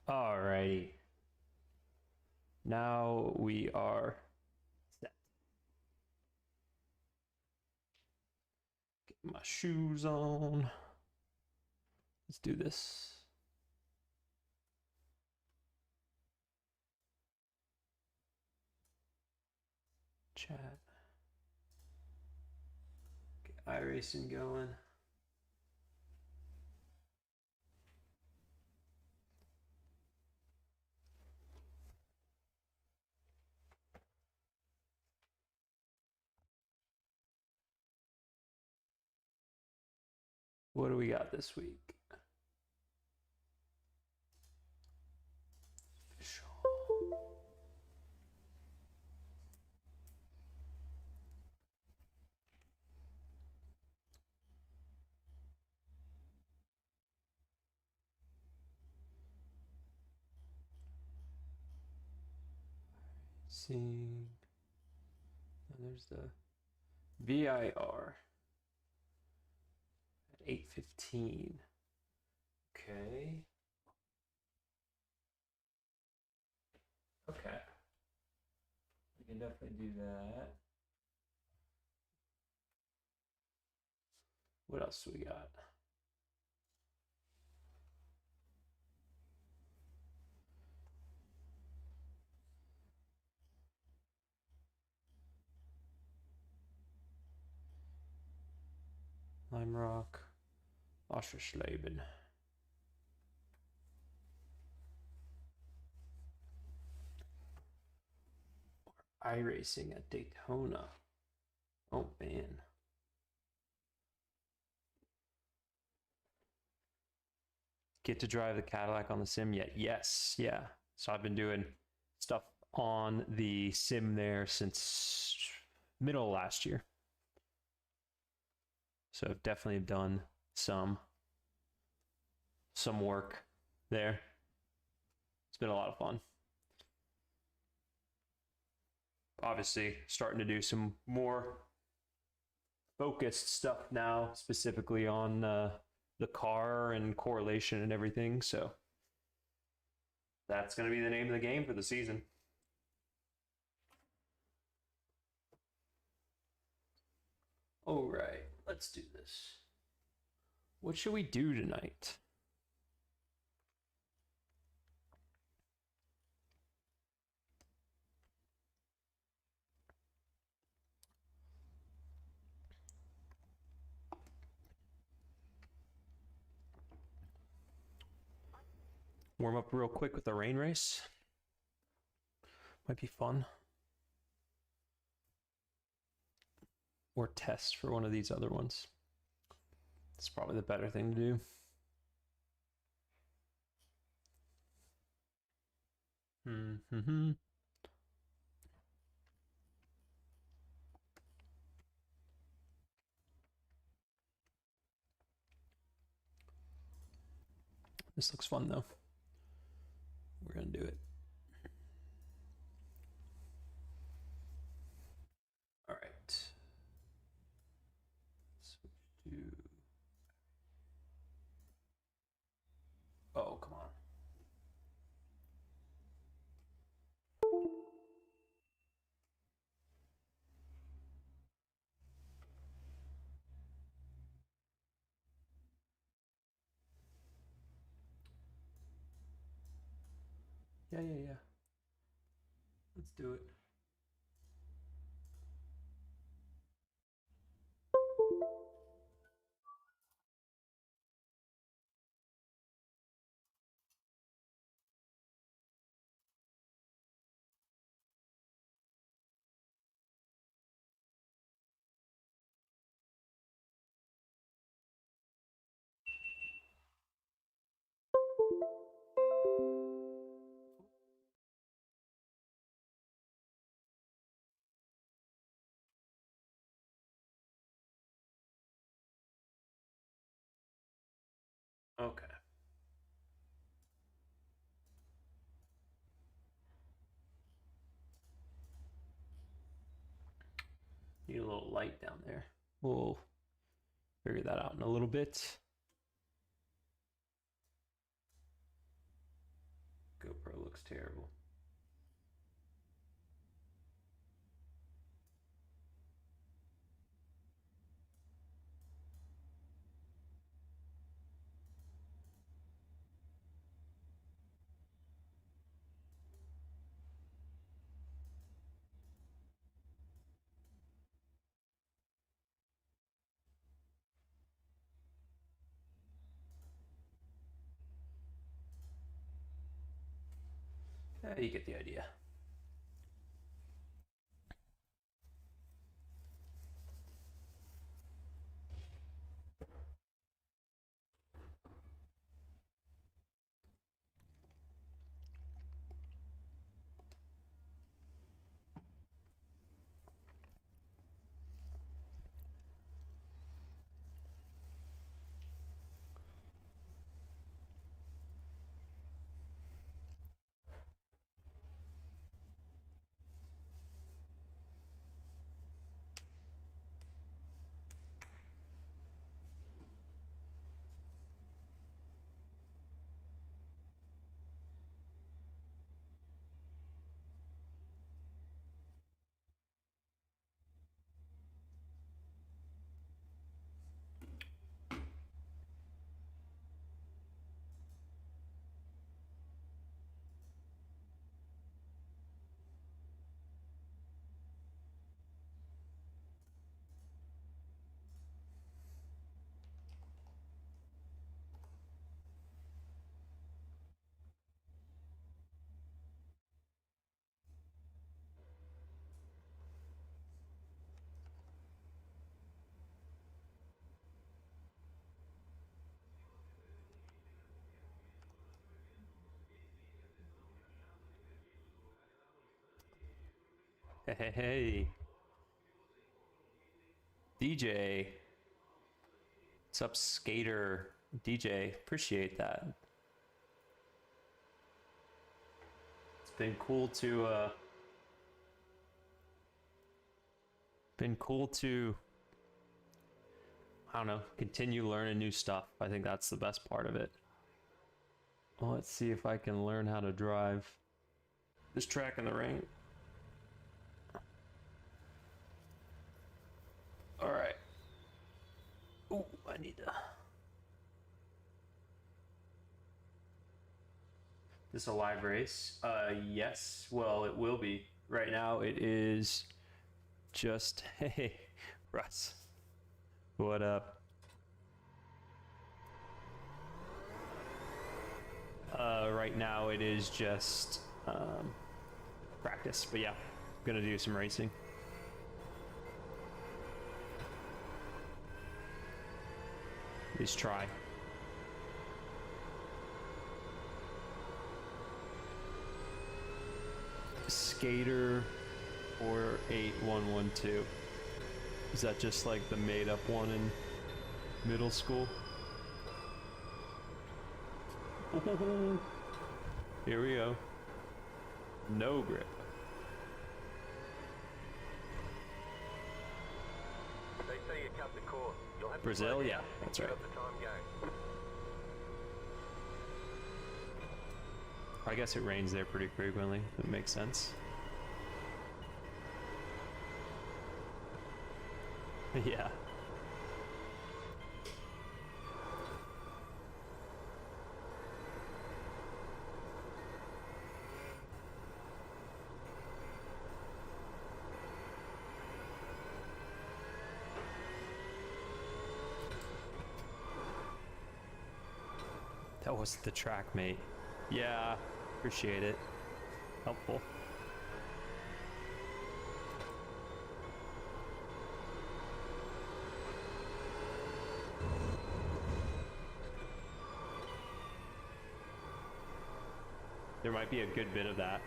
Alrighty. Now we are set. Get my shoes on. Let's do this. Chat. Get iRacing going. What do we got this week? Official. Seeing. And there's the VIR at 8:15. Okay. Okay. We can definitely do that. What else do we got? Lime Rock, Oschersleben. iRacing at Daytona. Oh man. Get to drive the Cadillac on the sim yet? Yes, yeah. So I've been doing stuff on the sim there since middle of last year. So I've definitely done some work there. It's been a lot of fun. Obviously, starting to do some more focused stuff now, specifically on the car and correlation and everything. So that's going to be the name of the game for the season. All right, let's do this. What should we do tonight? Warm up real quick with the rain race. Might be fun. Or test for one of these other ones. It's probably the better thing to do. Mm-hmm. This looks fun though. We're gonna do it. All right. Switch to. Oh, come on. Yeah. Let's do it. Okay. Need a little light down there. We'll figure that out in a little bit. looks terrible. You get the idea. Hey, DJ. What's up, Skater? DJ, appreciate that. It's been cool to I don't know, continue learning new stuff. I think that's the best part of it. Well, let's see if I can learn how to drive this track in the rain. All right. Ooh, I need to. This a live race? Yes. Well, it will be. Right now, it is just hey, Russ. What up? Right now, it is just practice. But yeah, I'm gonna do some racing. At least try. Skater 48112. Is that just like the made up one in middle school? Here we go. No grip. They say you cut the cord. You'll have Brazil, yeah, that's right. I guess it rains there pretty frequently. That makes sense. Yeah. That was the track, mate. Yeah, appreciate it. Helpful. There might be a good bit of that.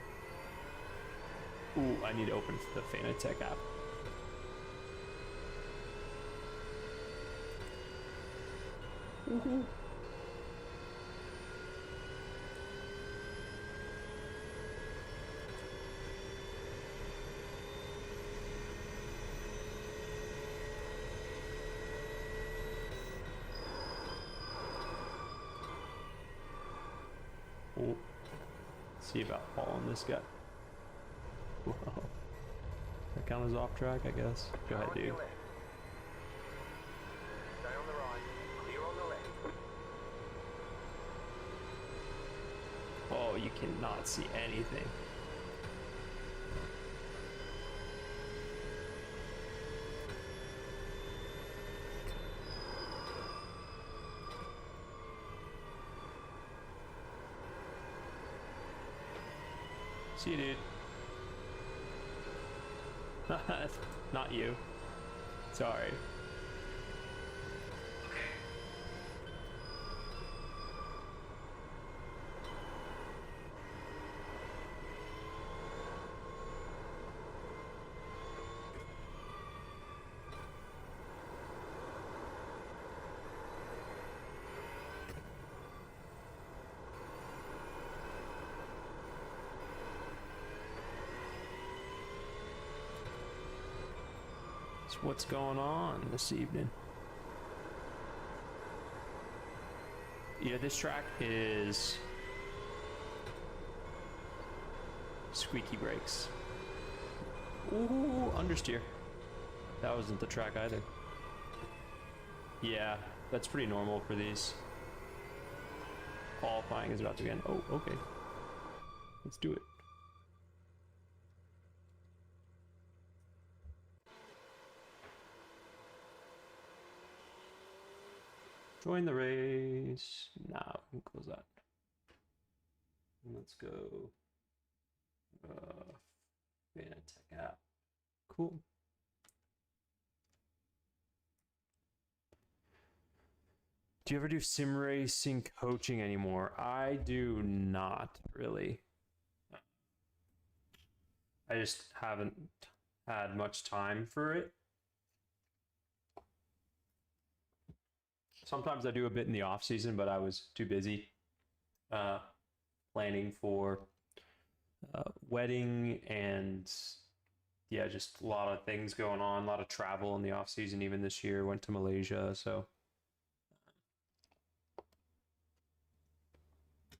Ooh, I need to open the Fanatec app. See about following this guy. Whoa. That count as off track, I guess. Go ahead, dude. Stay on the right. Clear on the left. Oh, you cannot see anything. See you, dude. Not you. Sorry. So what's going on this evening? Yeah, this track is squeaky brakes. Ooh, understeer. That wasn't the track either. Yeah, that's pretty normal for these. Qualifying is about to begin. Oh, okay. Let's do it. Join the race. Now we can close that. And let's go. Fanatec app. Cool. Do you ever do sim racing coaching anymore? I do not really. I just haven't had much time for it. Sometimes I do a bit in the off season, but I was too busy planning for wedding and yeah, just a lot of things going on, a lot of travel in the off season. Even this year, went to Malaysia, so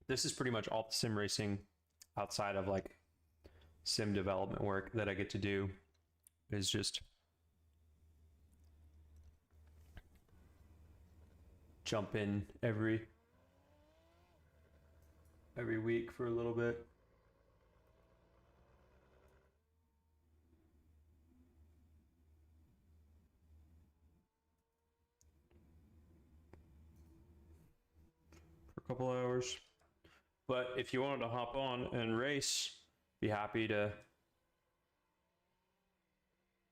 this is pretty much all the sim racing outside of like sim development work that I get to do is just jump in every week for a little bit. For a couple hours. But if you wanted to hop on and race, be happy to.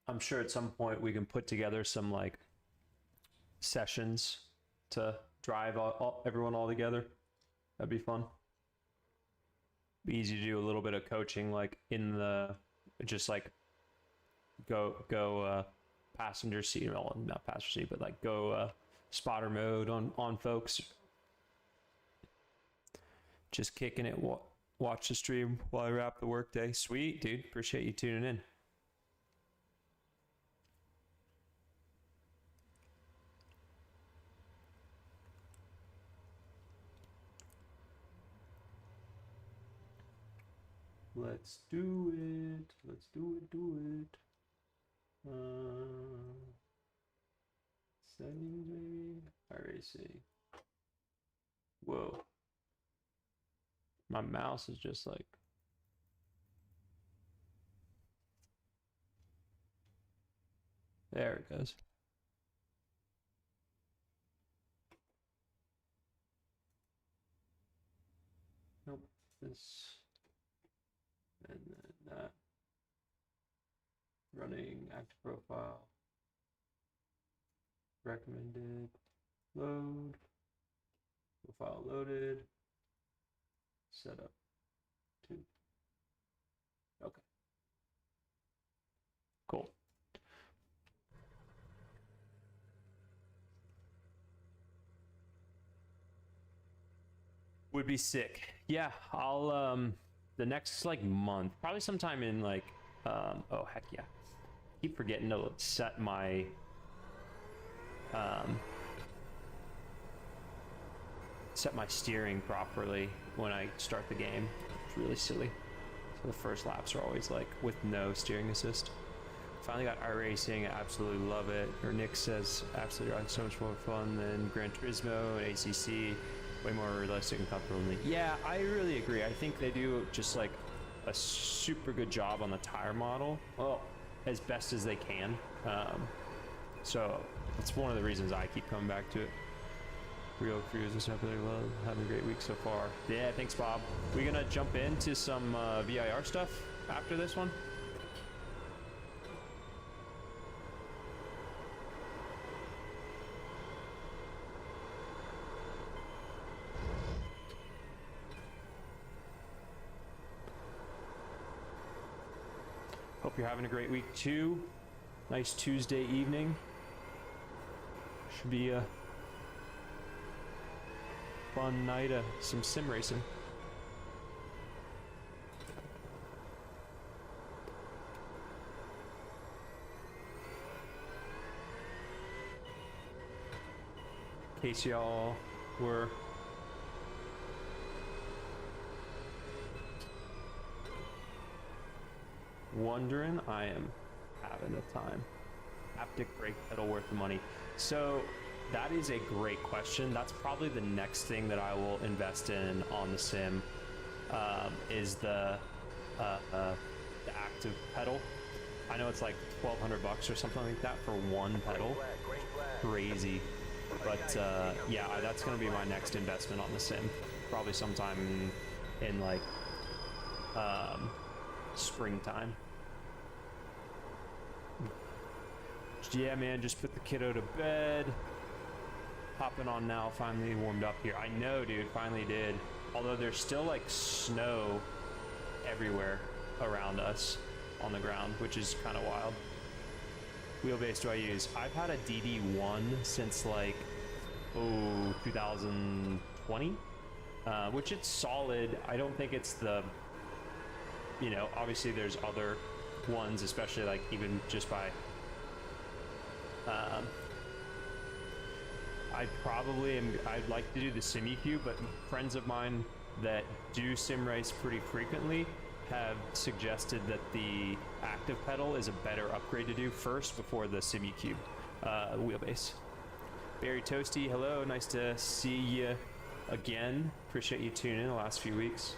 I'm sure at some point we can put together some like sessions to drive everyone all together. That'd be fun. Be easy to do a little bit of coaching, like in the just like go passenger seat, well, not passenger seat, but like go spotter mode on folks. Just kicking it. Watch the stream while I wrap the workday. Sweet, dude. Appreciate you tuning in. Let's do it. Let's do it. Settings maybe. iRacing. Whoa. My mouse is just like. There it goes. Nope. This. And then that. Running active profile. Recommended. Load. Profile loaded. Setup 2. Okay. Cool. Would be sick. Yeah, I'll the next like month, probably sometime in like oh heck yeah. Keep forgetting to set my steering properly when I start the game. It's really silly. So the first laps are always like with no steering assist. Finally got iRacing, I absolutely love it. Or Nick says, absolutely right, so much more fun than Gran Turismo and ACC. Way more realistic and comfortable than me. Yeah, I really agree. I think they do just like a super good job on the tire model. Well, as best as they can. So it's one of the reasons I keep coming back to it. Real crews and stuff really well. Having a great week so far. Yeah, thanks, Bob. We gonna jump into some VIR stuff after this one? Hope you're having a great week too. Nice Tuesday evening. Should be a fun night of some sim racing. In case y'all were wondering, I am having the time. Haptic brake pedal worth the money. So that is a great question. That's probably the next thing that I will invest in on the sim, is the active pedal. I know it's like $1,200 or something like that for one pedal. Crazy. But yeah, that's going to be my next investment on the sim. Probably sometime in like springtime. Yeah, man, just put the kiddo to bed. Hopping on now, finally warmed up here. I know, dude, finally did. Although there's still like snow everywhere around us on the ground, which is kind of wild. Wheelbase do I use? I've had a DD1 since like, 2020, which it's solid. I don't think it's the, you know, obviously there's other ones, especially like even just by, I'd like to do the SimuCube, but friends of mine that do sim race pretty frequently have suggested that the active pedal is a better upgrade to do first before the SimuCube wheelbase. Barry Toasty, hello, nice to see you again. Appreciate you tuning in the last few weeks.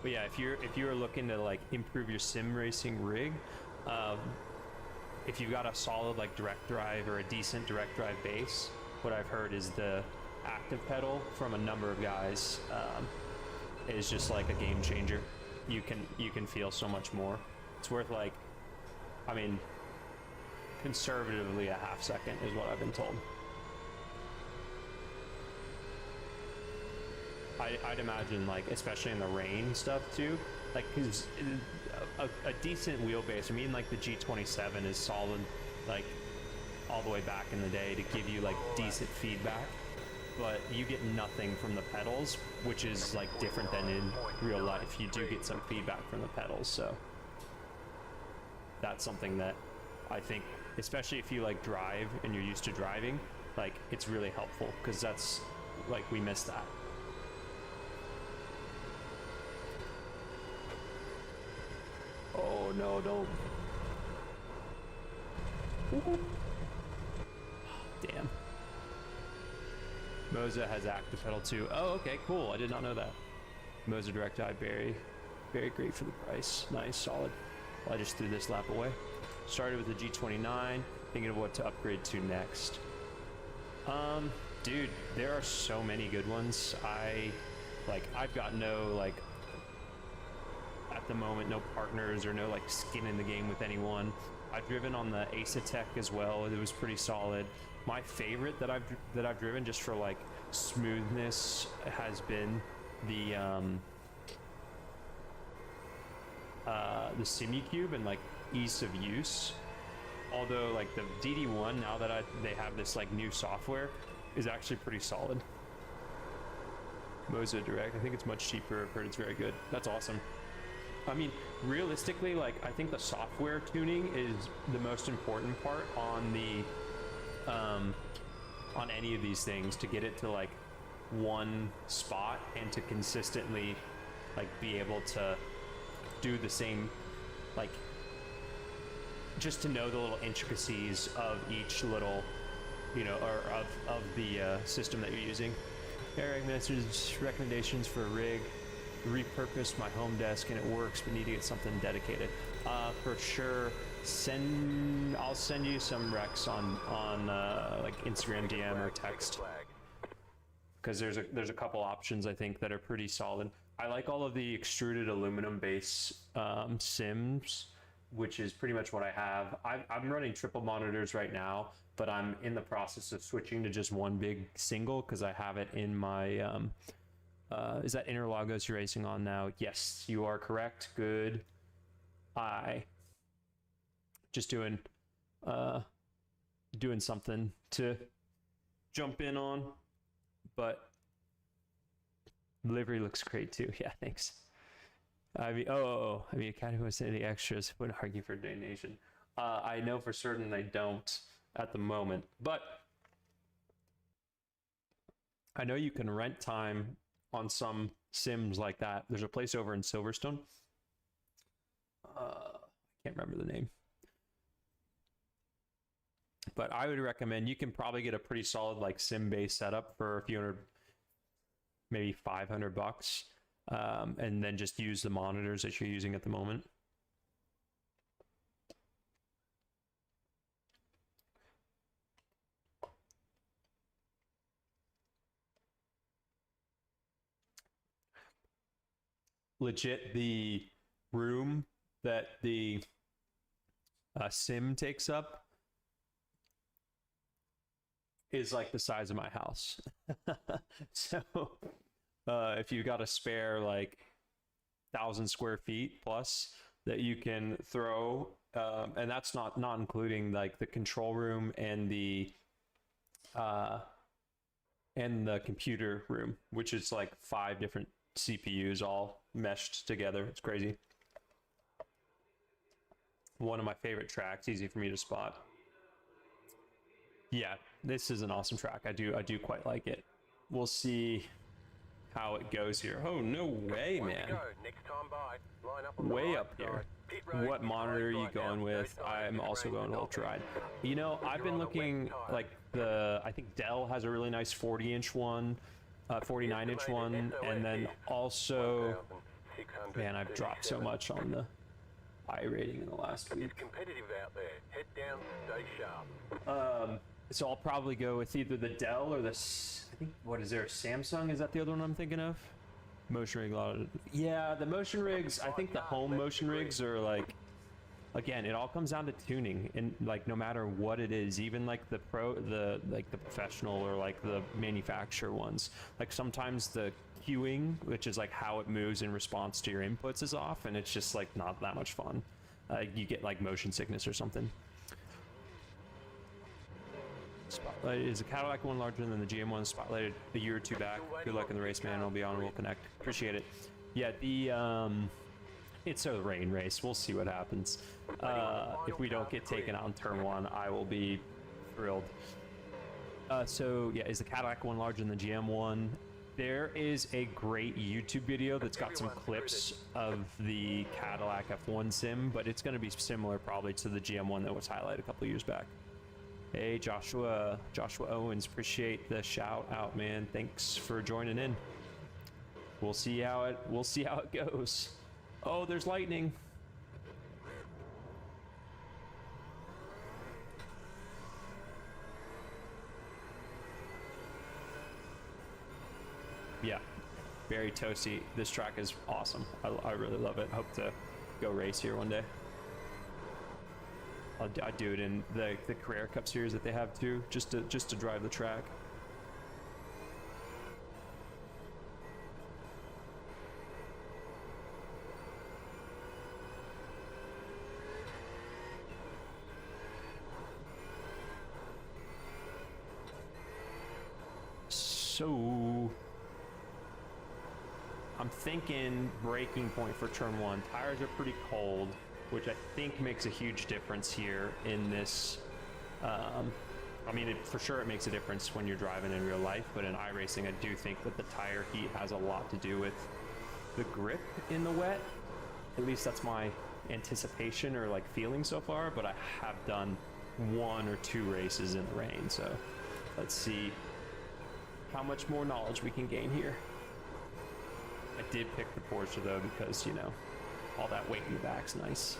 But yeah, if you're looking to like improve your sim racing rig, if you've got a solid like direct drive or a decent direct drive base, what I've heard is the active pedal from a number of guys is just like a game changer. You can feel so much more. It's worth like, I mean, conservatively a half second is what I've been told. I'd imagine, like, especially in the rain stuff too, like, cause a decent wheelbase, I mean, like the G27 is solid, like all the way back in the day to give you like decent feedback, but you get nothing from the pedals, which is like different than in real life. You do get some feedback from the pedals, so that's something that I think, especially if you like drive and you're used to driving, like it's really helpful, because that's like, we miss that. Oh no, don't. Ooh. Damn. Moza has active pedal too. Oh, okay, cool. I did not know that. Moza Direct Eye, very, very great for the price. Nice, solid. Well, I just threw this lap away. Started with the G29, thinking of what to upgrade to next. Dude, there are so many good ones. I've got no, like, at the moment, no partners or no like skin in the game with anyone. I've driven on the Ace-Tech as well. It was pretty solid. My favorite that I've driven just for like smoothness has been the SimuCube and like ease of use. Although like the DD1, now that they have this like new software, is actually pretty solid. Moza Direct, I think it's much cheaper. I've heard it's very good. That's awesome. I mean, realistically, like, I think the software tuning is the most important part on the on any of these things to get it to like one spot and to consistently like be able to do the same, like just to know the little intricacies of each little, you know, or of the system that you're using. Eric Masters recommendations for a rig. Repurposed my home desk and it works, but need to get something dedicated. For sure. I'll send you some recs on like Instagram DM or text, because there's a couple options I think that are pretty solid. I like all of the extruded aluminum base sims, which is pretty much what I have. I'm running triple monitors right now, but I'm in the process of switching to just one big single because I have it in my is that Interlagos you're racing on now? Yes, you are correct. Good. Just doing something to jump in on, but livery looks great too. Yeah, thanks. I mean, Academy was any extras would argue for donation. I know for certain they don't at the moment, but I know you can rent time on some sims like that. There's a place over in Silverstone. I can't remember the name. But I would recommend, you can probably get a pretty solid like sim based setup for a few hundred, maybe $500, and then just use the monitors that you're using at the moment. Legit, the room that the sim takes up is like the size of my house. So if you've got a spare like 1,000 square feet plus that you can throw, and that's not including like the control room and the computer room, which is like 5 different CPUs all meshed together. It's crazy. One of my favorite tracks, easy for me to spot. Yeah, this is an awesome track. I do quite like it. We'll see how it goes here. Oh, no way, man. Way up here. What monitor are you going with? I'm also going with ultra wide. You know, I've been looking like I think Dell has a really nice 40-inch one, 49-inch one, and then also, man, I've dropped so much on the iRating in the last week. It's competitive out there. Head down, stay sharp. So I'll probably go with either the Dell or I think, what is there, Samsung? Is that the other one I'm thinking of? Motion rig, yeah, the motion rigs, I think the home motion rigs are like, again, it all comes down to tuning, and like no matter what it is, even like the professional or like the manufacturer ones, like sometimes the cueing, which is like how it moves in response to your inputs, is off, and it's just like not that much fun. You get like motion sickness or something. Spotlight is a Cadillac one larger than the GM one. Spotlighted a year or 2 back. Good luck in the race, man. I'll be on. We'll connect. Appreciate it. Yeah, it's a rain race. We'll see what happens. If we don't get taken out in turn 1, I will be thrilled. So yeah, is the Cadillac one larger than the GM one? There is a great YouTube video that's got some clips of the Cadillac F1 sim, but it's going to be similar probably to the GM one that was highlighted a couple years back. Hey, Joshua Owens, appreciate the shout out, man. Thanks for joining in. We'll see how it goes. Oh, there's lightning. Yeah, very toasty. This track is awesome. I really love it. Hope to go race here one day. I'd do it in the Carrera Cup series that they have too, just to drive the track. So I'm thinking braking point for turn 1. Tires are pretty cold, which I think makes a huge difference here in this I mean, for sure it makes a difference when you're driving in real life, but in iRacing, I do think that the tire heat has a lot to do with the grip in the wet. At least that's my anticipation or like feeling so far, but I have done 1 or 2 races in the rain, so let's see how much more knowledge we can gain here. I did pick the Porsche though because, you know, all that weight in the back's nice.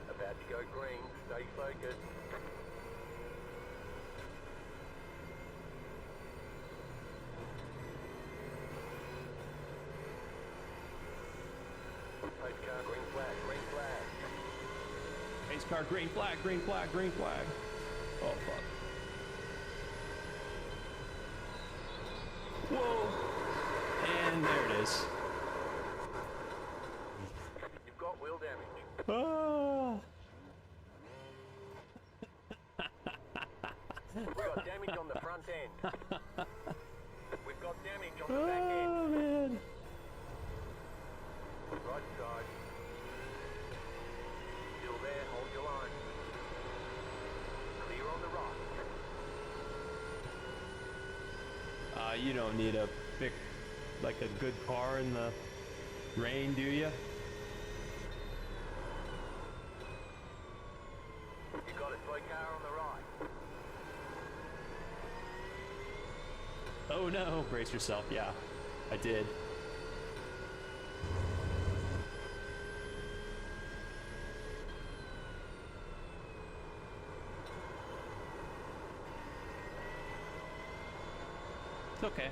About to go green. Stay focused. Pace car, green flag, green flag. Pace car, green flag, green flag, green flag. Oh, fuck. Whoa! And there it is. You've got wheel damage. Ah! We've got damage on the front end. We've got damage on the back end. Oh, man. Right side. Still there, hold your line. Clear on the right. You don't need a big, like a good car in the rain, do you? You got a slow car on the right. Oh no, brace yourself. Yeah, I did. It's okay.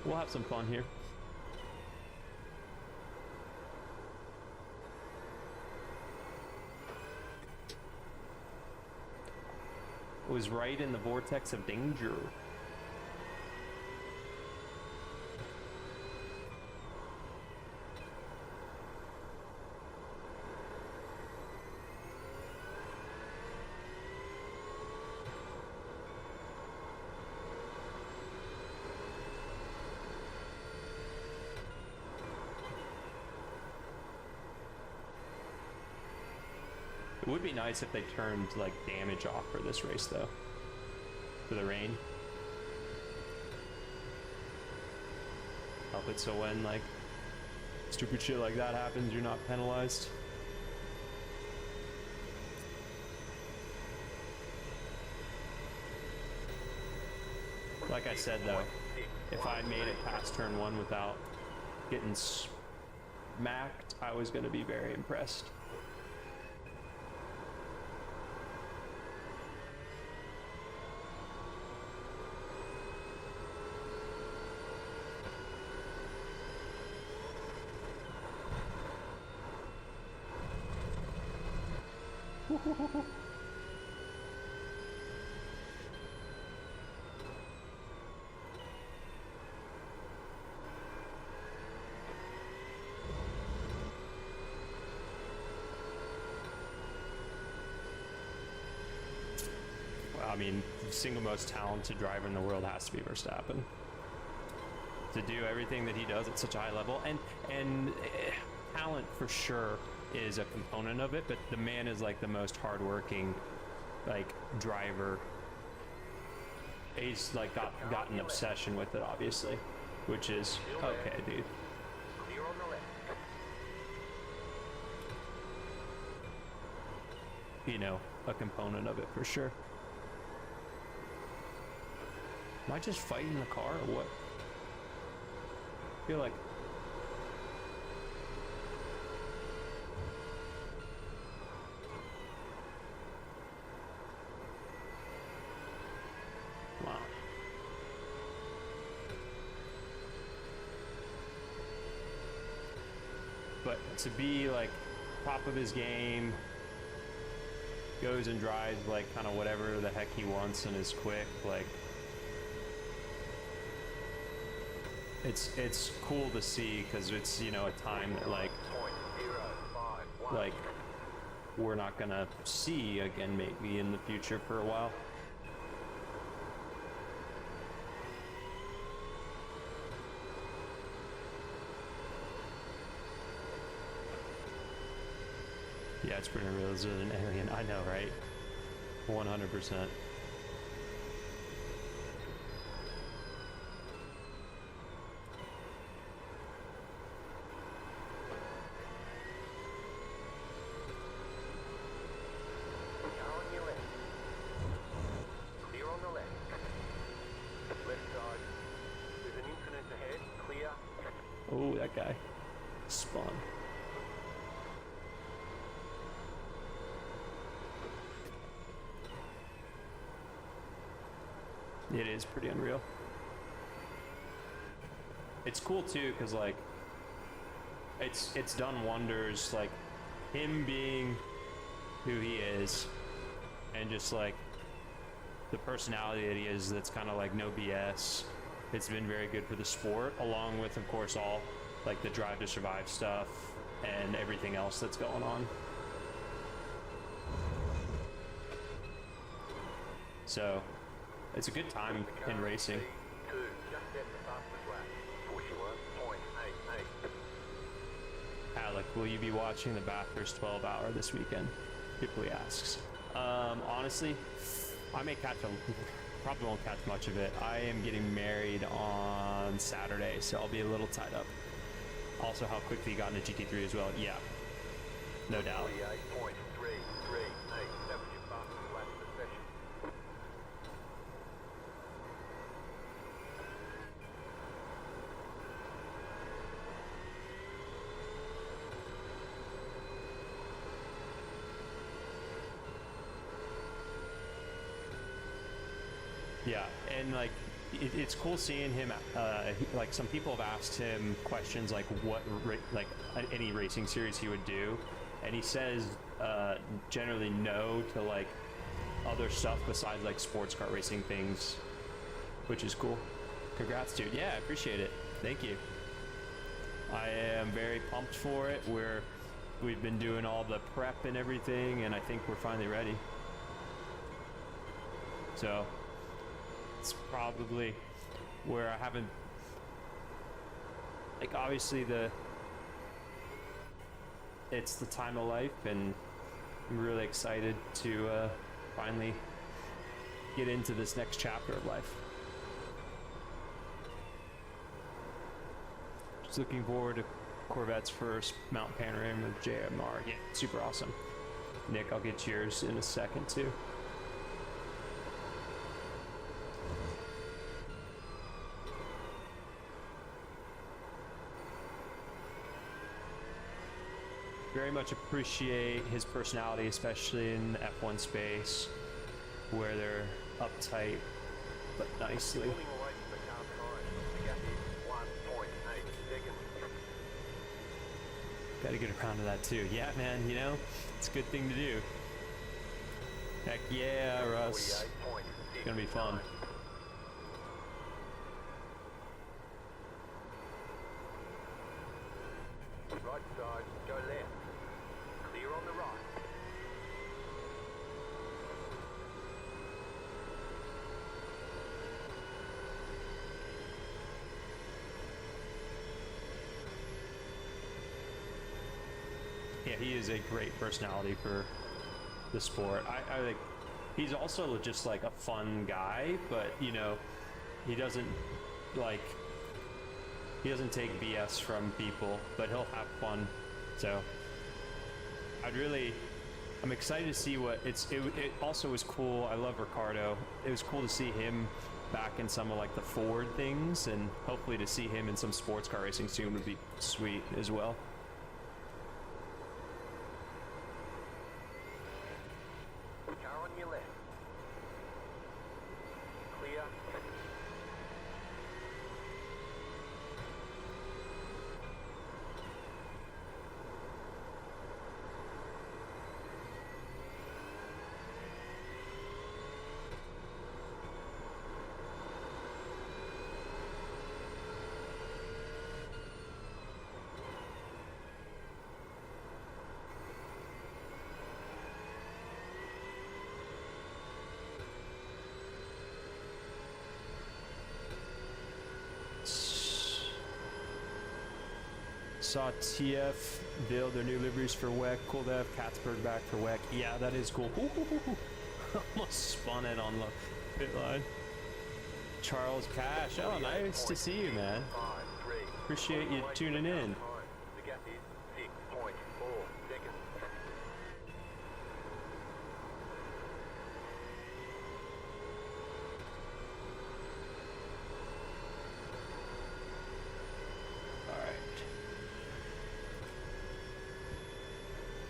We'll have some fun here. It was right in the vortex of danger. It would be nice if they turned like damage off for this race though. For the rain. Help it so when like stupid shit like that happens, you're not penalized. Like I said though, if I made it past turn 1 without getting smacked, I was gonna be very impressed. Well, I mean, the single most talented driver in the world has to be Verstappen. To do everything that he does at such a high level, and talent for sure is a component of it, but the man is like the most hardworking, like, driver. He's like got an obsession with it, obviously, which is okay, dude. Clear on the left. You know, a component of it for sure. Am I just fighting the car or what? I feel like wow. But to be like top of his game, goes and drives like kind of whatever the heck he wants and is quick, like it's cool to see because it's, you know, a time that like we're not gonna see again maybe in the future for a while. Yeah, it's pretty real. This is an alien. I know, right? 100%. Car on your left. Clear on the left. Left side. There's an incident ahead. Clear. Oh, that guy spun. It is pretty unreal. It's cool too, because like it's done wonders, like him being who he is and just like the personality that he is, that's kind of like no BS. It's been very good for the sport, along with of course all like the Drive to Survive stuff and everything else that's going on. So it's a good time in racing. Two. Just set the fastest lap. 41.88. Alec, will you be watching the Bathurst 12 hour this weekend? Typically asks. Honestly, I may catch probably won't catch much of it. I am getting married on Saturday, so I'll be a little tied up. Also, how quickly you got into GT3 as well. Yeah, no doubt. 48.338. That was your fastest lap of the session. Yeah, and like it's cool seeing him. Like some people have asked him questions like what like any racing series he would do, and he says generally no to like other stuff besides like sports car racing things, which is cool. Congrats, dude. Yeah, I appreciate it. Thank you. I am very pumped for it. We've been doing all the prep and everything, and I think we're finally ready. So it's probably where I haven't, like, obviously it's the time of life, and I'm really excited to finally get into this next chapter of life. Just looking forward to Corvette's first Mount Panorama with JMR. Yeah, super awesome. Nick, I'll get yours in a second too. Very much appreciate his personality, especially in the F1 space, where they're uptight but nicely. Pulling away from the car behind. The gap is 1.8 seconds. Got to get around to that too. Yeah, man, you know, it's a good thing to do. Heck yeah, Russ. It's gonna be fun. Right side, go left. Clear on the right. Yeah, he is a great personality for the sport. I think he's also just like a fun guy, but you know, he doesn't take BS from people, but he'll have fun. So I'm excited to see what it also was cool. I love Ricardo. It was cool to see him back in some of like the Ford things, and hopefully to see him in some sports car racing soon would be sweet as well. Car on your left. Clear. saw TF build their new liveries for WEC. Cool to have Katzberg back for WEC. Yeah, that is cool. Almost spun it on the pit line. Charles Cash. Oh, nice to see you, man. Appreciate you tuning in. The gap is 6.4 seconds.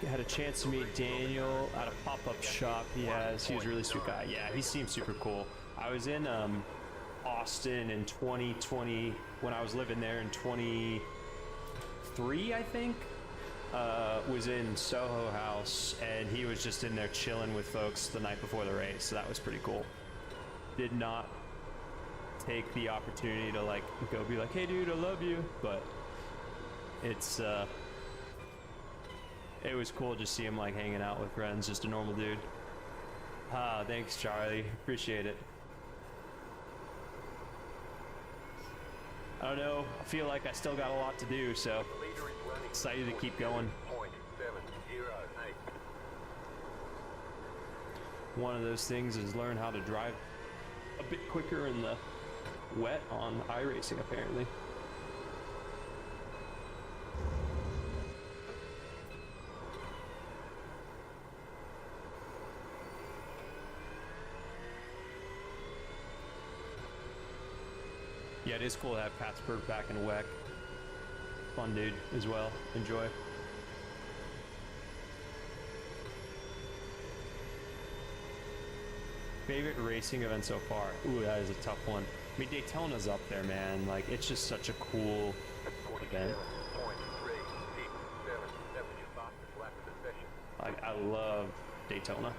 Had a chance to meet Daniel at a pop-up shop he has. He was a really sweet guy. Yeah, he seems super cool. I was in Austin in 2020 when I was living there in 23, I think. Was in Soho House, and he was just in there chilling with folks the night before the race, so that was pretty cool. Did not take the opportunity to like go be like, hey dude, I love you, but it's it was cool just see him like hanging out with friends, just a normal dude. Ah, thanks Charlie, appreciate it. I don't know, I feel like I still got a lot to do, so excited to keep going. One of those things is learn how to drive a bit quicker in the wet on iRacing apparently. Yeah, it is cool to have Katzberg back in WEC. Fun dude as well. Enjoy. Favorite racing event so far? Ooh, that is a tough one. I mean, Daytona's up there, man. Like, it's just such a cool event. Like, I love Daytona.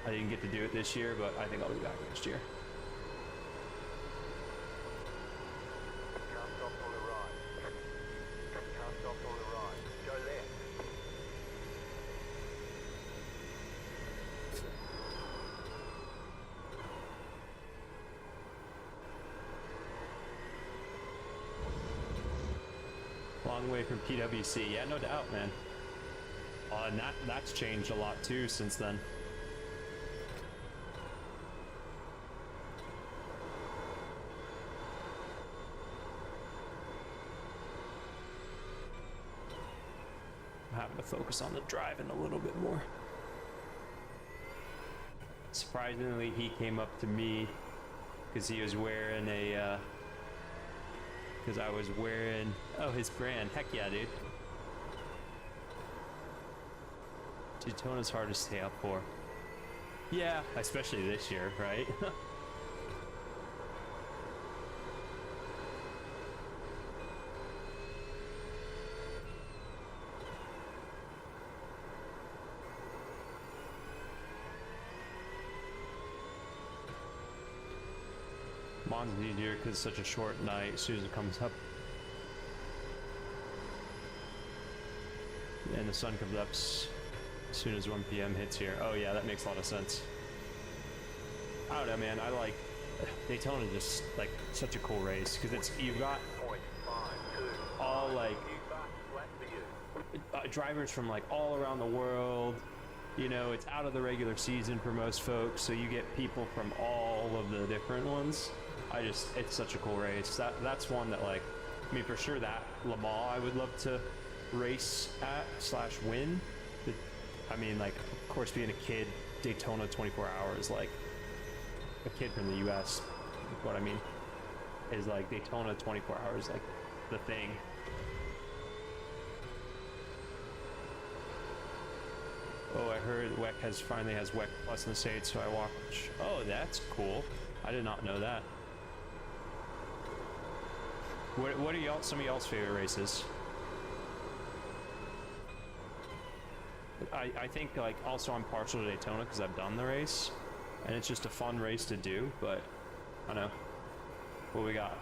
I didn't get to do it this year, but I think I'll be back next year. Can't stop on the right. Can't stop on the right. Go left. Long way from PWC. Yeah, no doubt, man. And that's changed a lot too since then. I'm having to focus on the driving a little bit more. Surprisingly, he came up to me because he was wearing a because I was wearing, oh, his brand. Heck yeah, dude. Daytona's hard to stay up for. Yeah, especially this year, right? Monza's easier because it's such a short night as soon as it comes up. And the sun comes up as soon as 1 p.m. hits here. Oh yeah, that makes a lot of sense. I don't know, man. I like Daytona, just like such a cool race because it's, you've got all like drivers from like all around the world. You know, it's out of the regular season for most folks, so you get people from all of the different ones. It's such a cool race. That's one that, like, I mean, for sure that Le Mans I would love to race at / win. I mean, like, of course, being a kid, Daytona 24 hours, like, a kid from the U.S., what I mean, is like Daytona 24 hours, like, the thing. Oh, I heard WEC finally has WEC Plus in the States, so I watch. Oh, that's cool. I did not know that. What are some of y'all's favorite races? I think, like, also I'm partial to Daytona because I've done the race, and it's just a fun race to do, but I don't know. What we got?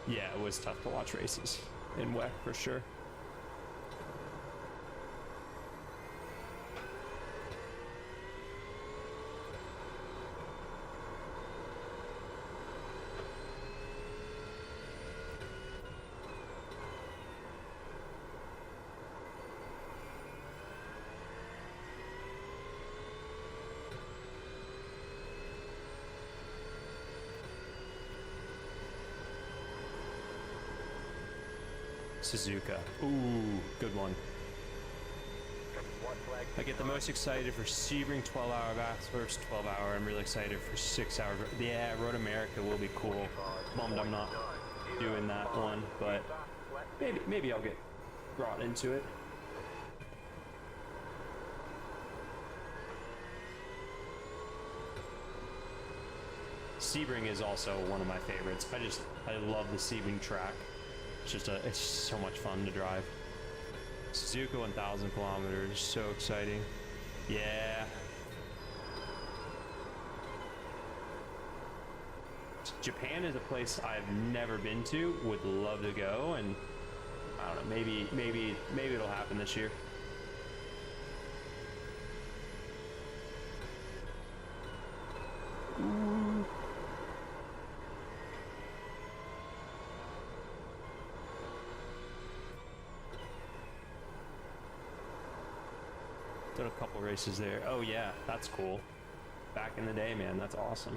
Yeah, it was tough to watch races in WEC for sure. Suzuka. Ooh, good one. White flag. I get the most excited for Sebring 12-hour baths first 12-hour. I'm really excited for 6-hour. Yeah, Road America will be cool. Bummed I'm not doing that one, but maybe I'll get brought into it. Sebring is also one of my favorites. I love the Sebring track. It's so much fun to drive. Suzuka 1,000 kilometers, so exciting. Yeah. Japan is a place I've never been to. Would love to go, and I don't know. Maybe it'll happen this year. Ooh. Done a couple races there. Oh yeah, that's cool. Back in the day, man, that's awesome.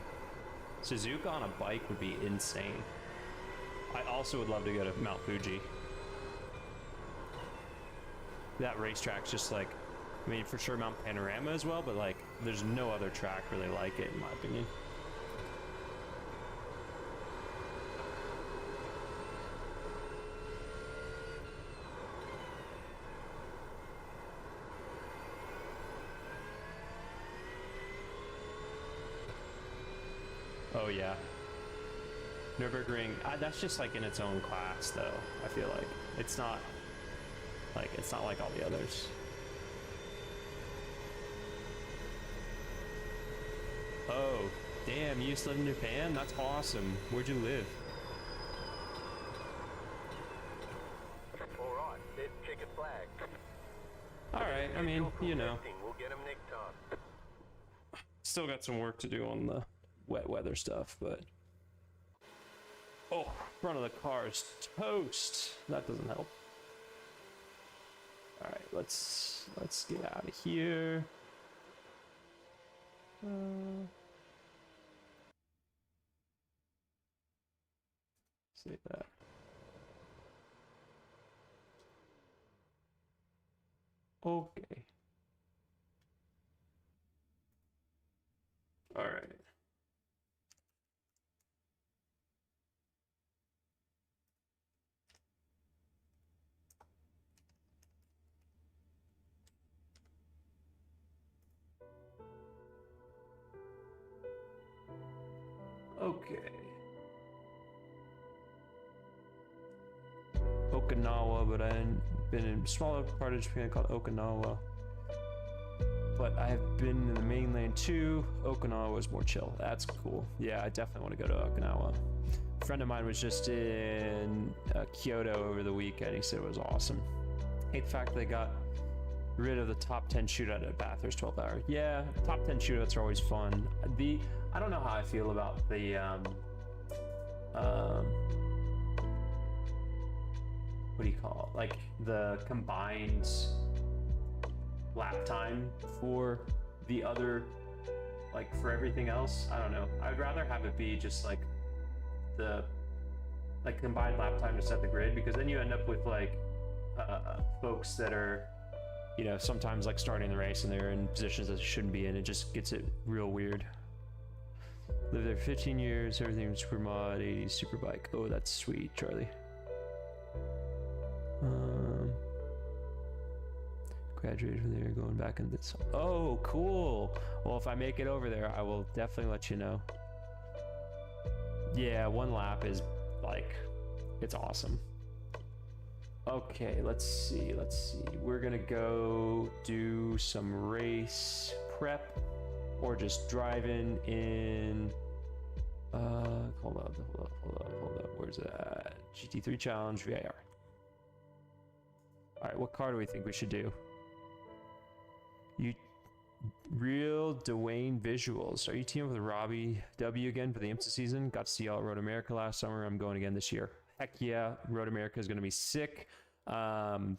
Suzuka on a bike would be insane. I also would love to go to Mount Fuji. That racetrack's just like, I mean, for sure Mount Panorama as well, but like, there's no other track really like it, in my opinion. Oh yeah. Nürburgring, that's just like in its own class though, I feel like. It's not like all the others. Oh, damn, you used to live in Japan? That's awesome. Where'd you live? Alright, there's checkered flag. Alright, I mean, you know. We'll get 'em next time. Still got some work to do on the wet weather stuff, but oh, front of the car is toast. That doesn't help. All right, let's get out of here. Save that. Okay. All right. Okay. Okinawa, but I hadn't been in a smaller part of Japan called Okinawa. But I've been in the mainland too. Okinawa was more chill. That's cool. Yeah, I definitely want to go to Okinawa. A friend of mine was just in Kyoto over the weekend. He said it was awesome. Hate the fact they got rid of the top 10 shootout at Bathurst 12 hour. Yeah, top 10 shootouts are always fun. I don't know how I feel about the what do you call it? Like the combined lap time for the other, like for everything else. I don't know. I'd rather have it be just like the combined lap time to set the grid, because then you end up with like folks that are, you know, sometimes like starting the race and they're in positions that they shouldn't be in. It just gets it real weird. Lived there 15 years, everything was super mod, 80s super bike. Oh, that's sweet, Charlie. Graduated from there, going back in this. Oh, cool. Well, if I make it over there, I will definitely let you know. Yeah, one lap is like, it's awesome. Okay, let's see. We're gonna go do some race prep, or just driving in. Hold up. Where's that? GT3 Challenge VIR. All right, what car do we think we should do? You real Dwayne visuals. Are you teaming with Robbie W again for the IMSA season? Got to see y'all at Road America last summer. I'm going again this year. Heck yeah, Road America is going to be sick. Road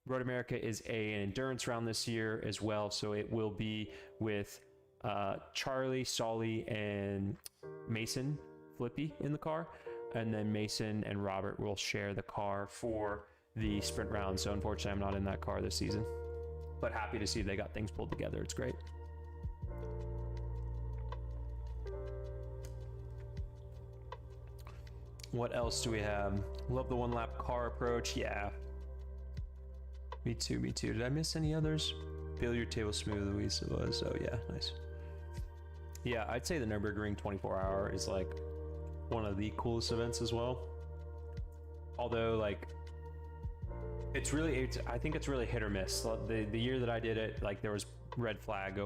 America is an endurance round this year as well, so it will be with Charlie, Solly, and Mason Flippy in the car, and then Mason and Robert will share the car for the sprint round. So unfortunately, I'm not in that car this season. But happy to see they got things pulled together. It's great. What else do we have? Love the one lap car approach. Yeah. Me too, me too. Did I miss any others? Billiard table smooth Luis it was. Oh yeah, nice. Yeah, I'd say the Nürburgring 24-hour is like one of the coolest events as well. Although like I think it's really hit or miss. The year that I did it, like there was red flag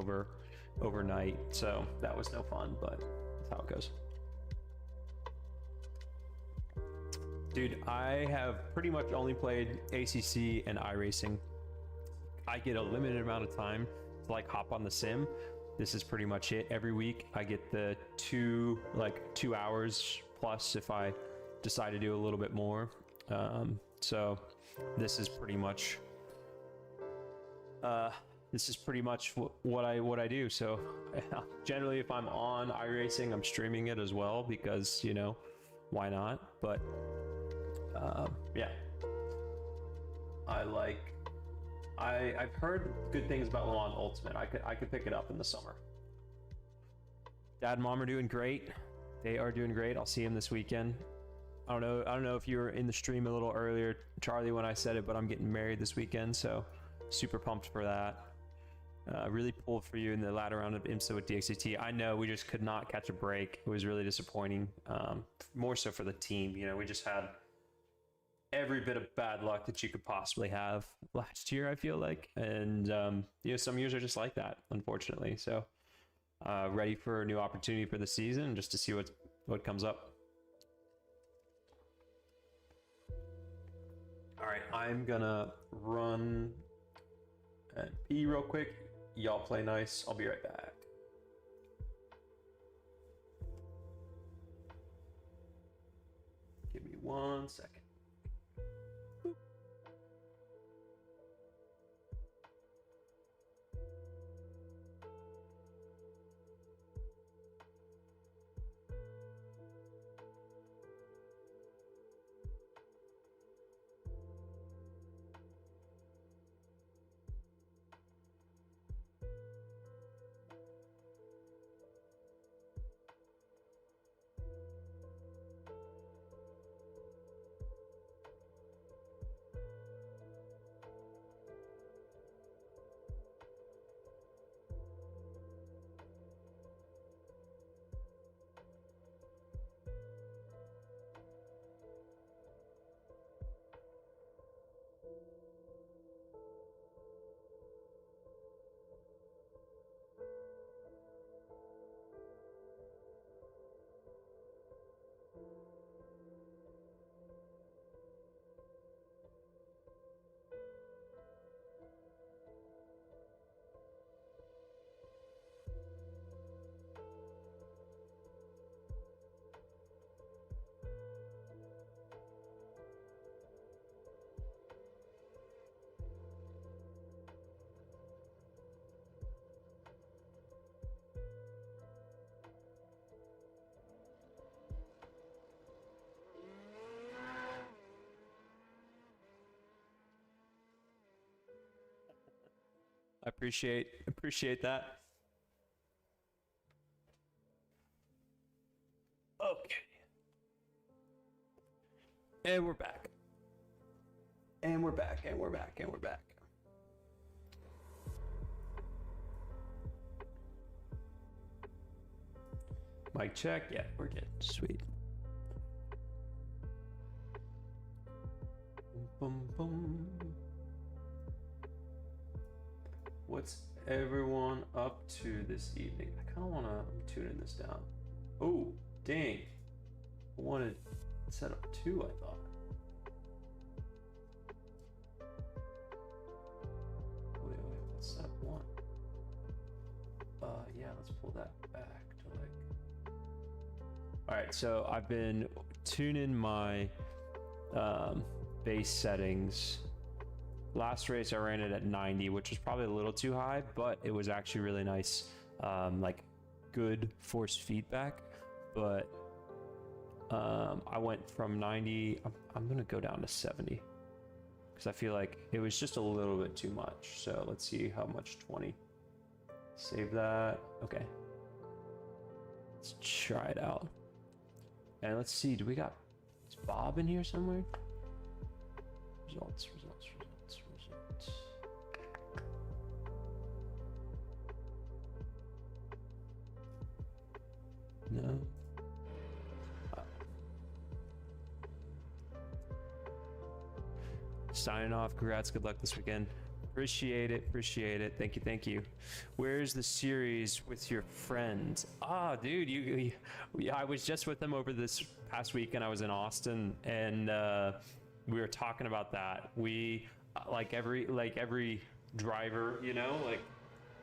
overnight, so that was no fun, but that's how it goes. Dude, I have pretty much only played ACC and iRacing. I get a limited amount of time to like hop on the sim. This is pretty much it. Every week I get the 2 hours plus if I decide to do a little bit more. So this is pretty much what I do. So generally if I'm on iRacing, I'm streaming it as well because, you know, why not? But yeah, I've heard good things about Le Mans Ultimate. I could pick it up in the summer. Dad and mom are doing great. They are doing great. I'll see him this weekend. I don't know if you were in the stream a little earlier, Charlie, when I said it, but I'm getting married this weekend, so super pumped for that. Really pulled for you in the latter round of IMSA with DXCT. I know we just could not catch a break. It was really disappointing. More so for the team. You know, we just had every bit of bad luck that you could possibly have last year, I feel like. And, you know, some years are just like that, unfortunately. So ready for a new opportunity for the season just to see what comes up. All right, I'm gonna run and pee real quick. Y'all play nice. I'll be right back. Give me 1 second. I appreciate that. Okay. And we're back. And we're back, and we're back, and we're back. Mic check. Yeah, we're good. Sweet. Boom, boom, boom. What's everyone up to this evening? I kind of want to tune this down. Oh, dang. I wanted to set up 2, I thought. Wait, let's set up 1. Yeah, let's pull that back to like... All right, so I've been tuning my base settings. Last race I ran it at 90, which was probably a little too high, but it was actually really nice, like good force feedback. But I went from 90, I'm gonna go down to 70. because I feel like it was just a little bit too much. So let's see how much 20. Save that. Okay. Let's try it out. And let's see, do we got is Bob in here somewhere? Results. No. Signing off. Congrats. Good luck this weekend. Appreciate it. Thank you. Where's the series with your friends? Ah, dude, I was just with them over this past week, and I was in Austin, and we were talking about that. We like every driver, you know, like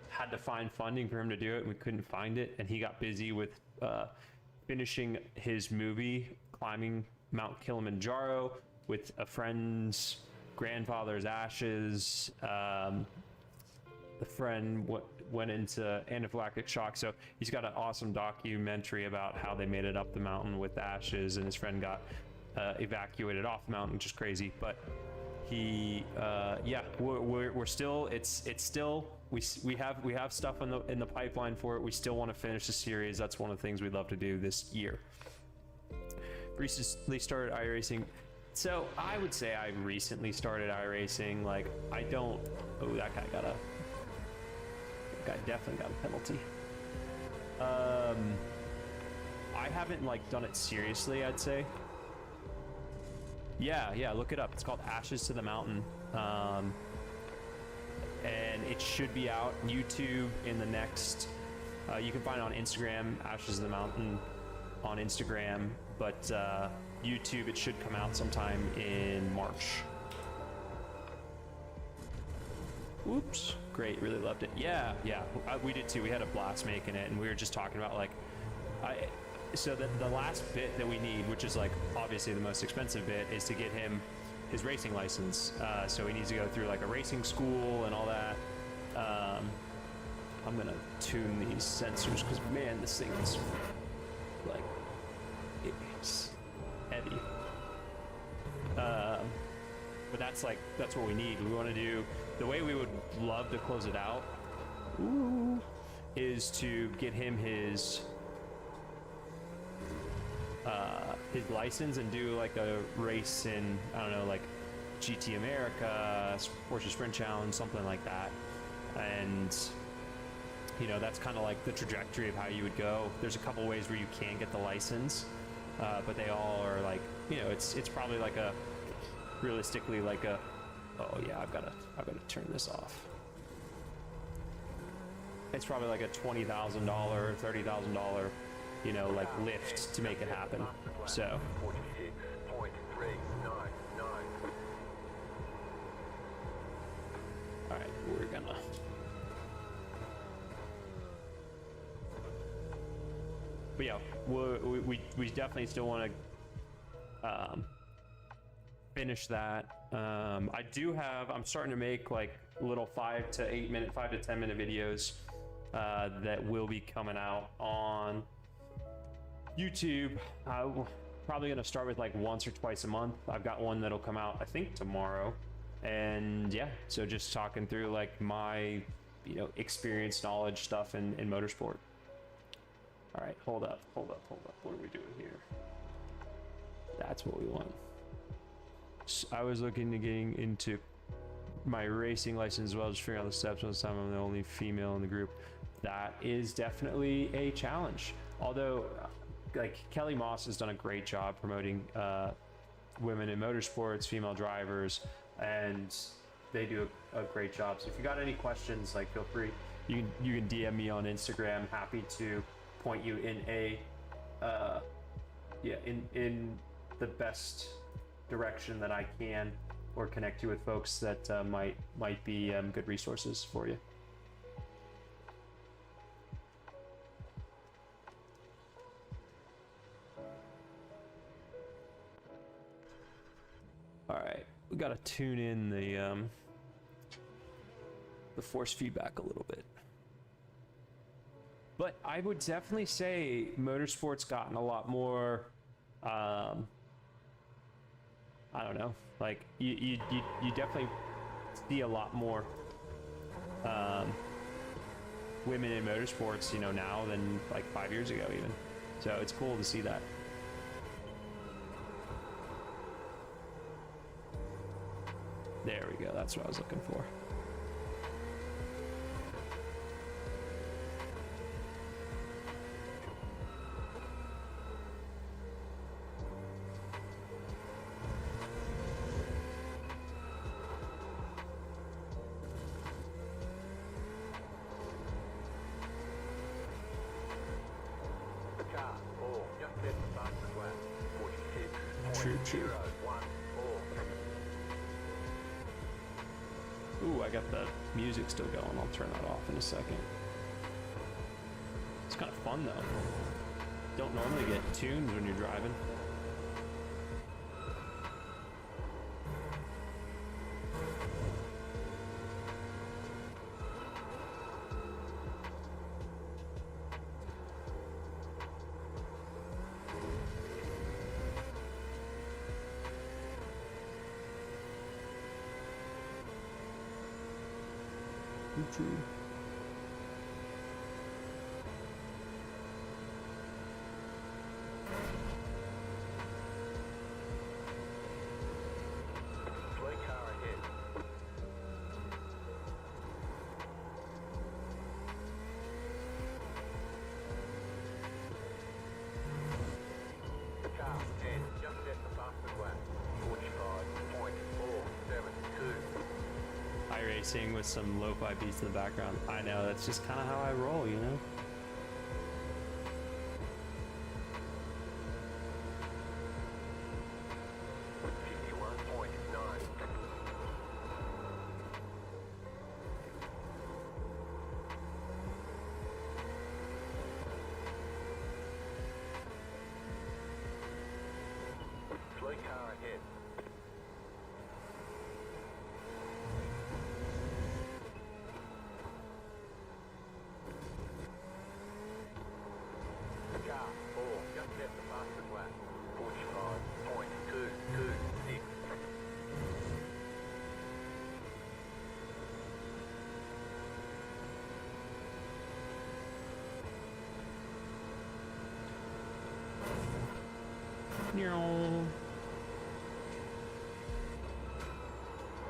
had to find funding for him to do it, and we couldn't find it, and he got busy with finishing his movie, climbing Mount Kilimanjaro with a friend's grandfather's ashes. The friend went into anaphylactic shock, so he's got an awesome documentary about how they made it up the mountain with ashes, and his friend got evacuated off the mountain, which is crazy. But he we're still it's still we have stuff in the pipeline for it. We still want to finish the series. That's one of the things we'd love to do this year. Recently started iRacing. So I would say I recently started iRacing. Like I don't. Oh, that guy definitely got a penalty. I haven't like done it seriously, I'd say. Yeah, look it up. It's called Ashes to the Mountain. And it should be out YouTube in the next, you can find it on Instagram, Ashes to the Mountain on Instagram, but YouTube, it should come out sometime in March. Oops, great, really loved it. Yeah, we did too. We had a blast making it, and we were just talking about like, so the last bit that we need, which is like obviously the most expensive bit, is to get him his racing license. So he needs to go through like a racing school and all that. I'm gonna tune these sensors because man, this thing is like, it's heavy. But that's what we need. We want to do, the way we would love to close it out is to get him his license and do like a race in, I don't know, like GT America, Porsche Sprint Challenge, something like that. And you know, that's kind of like the trajectory of how you would go. There's a couple ways where you can get the license, but they all are like, you know, it's probably like a, realistically like a, oh yeah, I've got to turn this off. It's probably like a $20,000, $30,000, you know, like lift to make it happen. So. All right, we're gonna. But yeah, we definitely still want to finish that. I'm starting to make like little 5 to 10 minute videos that will be coming out on YouTube. Probably gonna start with like once or twice a month. I've got one that'll come out I think tomorrow, and yeah, so just talking through like my, you know, experience, knowledge, stuff in motorsport. All right, hold up. What are we doing here? That's what we want. So I was looking to getting into my racing license as well, just figuring out the steps. Most of the time I'm the only female in the group. That is definitely a challenge. Although, like Kelly Moss has done a great job promoting women in motorsports, female drivers, and they do a great job. So if you got any questions, like feel free. You can DM me on Instagram. Happy to point you in in the best direction that I can, or connect you with folks that might be good resources for you. All right, we got to tune in the force feedback a little bit. But I would definitely say motorsport's gotten a lot more, I I don't know, like you definitely see a lot more women in motorsports, you know, now than like 5 years ago even. So it's cool to see that. There we go. That's what I was looking for. True. Ooh, I got the music still going. I'll turn that off in a second. It's kind of fun though. Don't normally get tunes when you're driving. True. iRacing with some lo-fi beats in the background. I know, that's just kind of how I roll, you know?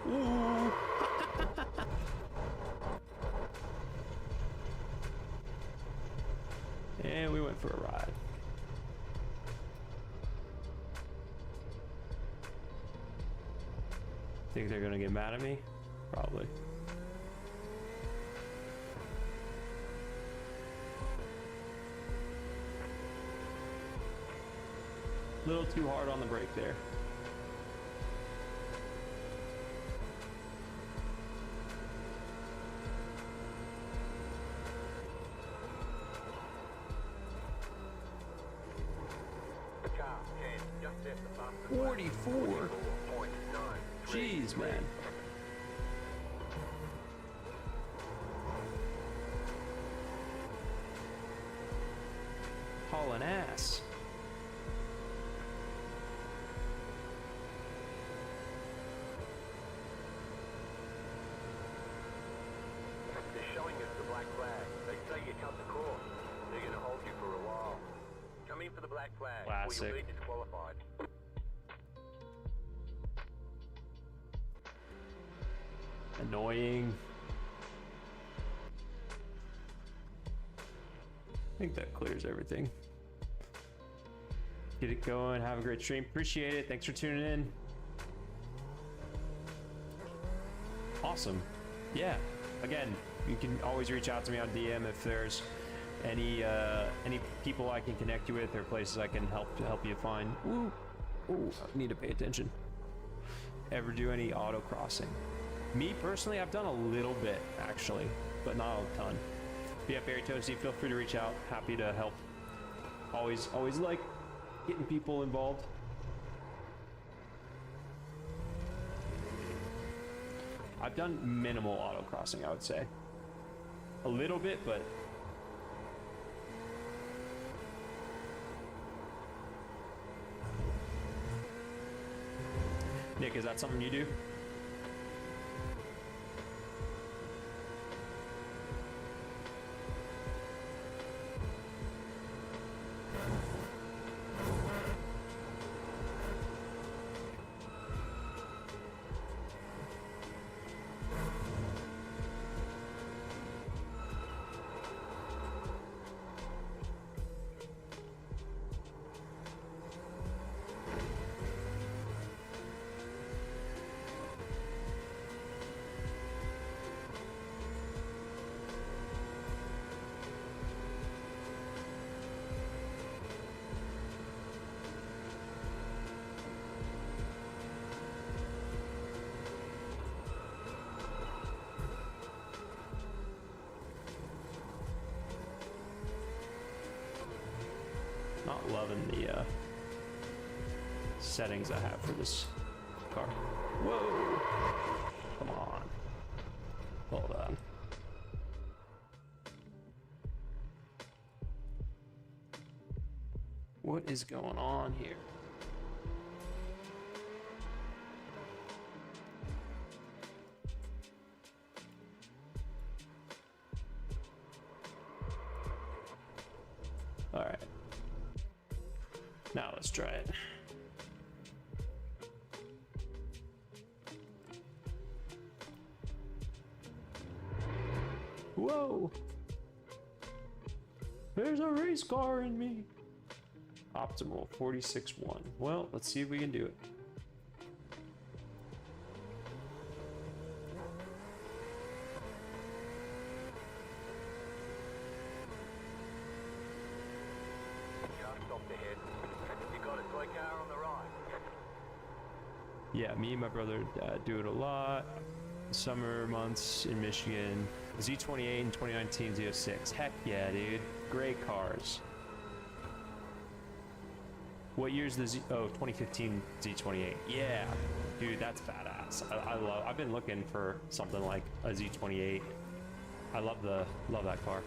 Ooh. And we went for a ride. Think they're gonna get mad at me? Probably. A little too hard on the brake there. Jeez, man. Hauling ass. They're showing us the black flag. They say you cut the course. They're going to hold you for a while. Come in for the black flag. Classic. Or you'll be disqualified. Annoying. I think that clears everything. Get it going. Have a great stream. Appreciate it. Thanks for tuning in. Awesome. Yeah. Again, you can always reach out to me on DM if there's any people I can connect you with or places I can help you find. Ooh. Ooh, I need to pay attention. Ever do any auto crossing? Me personally, I've done a little bit actually, but not a ton. But yeah, Barry Toasty, feel free to reach out. Happy to help. Always like getting people involved. I've done minimal auto crossing, I would say. A little bit, but Is that something you do? Not loving the settings I have for this car. Whoa! Come on. Hold on. What is going on here? All right. Now let's try it. Whoa! There's a race car in me. Optimal 46.1. Well, let's see if we can do it. Just off the head. You got a toy car on the right. Yeah, me and my brother do it a lot. Summer months in Michigan. Z28 and 2019 Z06. Heck yeah, dude. Great cars. What year's the Z? Oh, 2015 Z28. Yeah, dude, that's badass. I've been looking for something like a Z28. I love that car.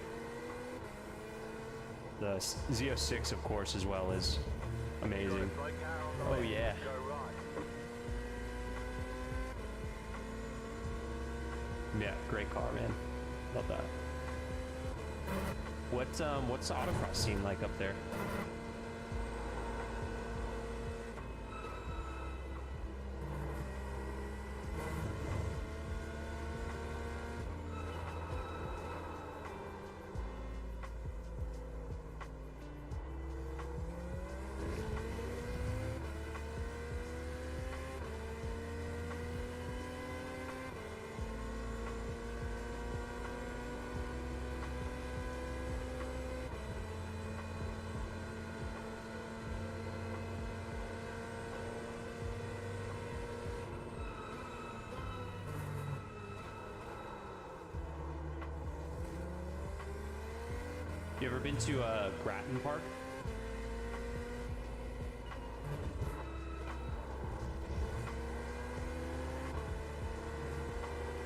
The Z06, of course, as well is amazing. Oh yeah. Yeah, great car, man. Love that. What's the autocross scene like up there? You ever been to Grattan Park?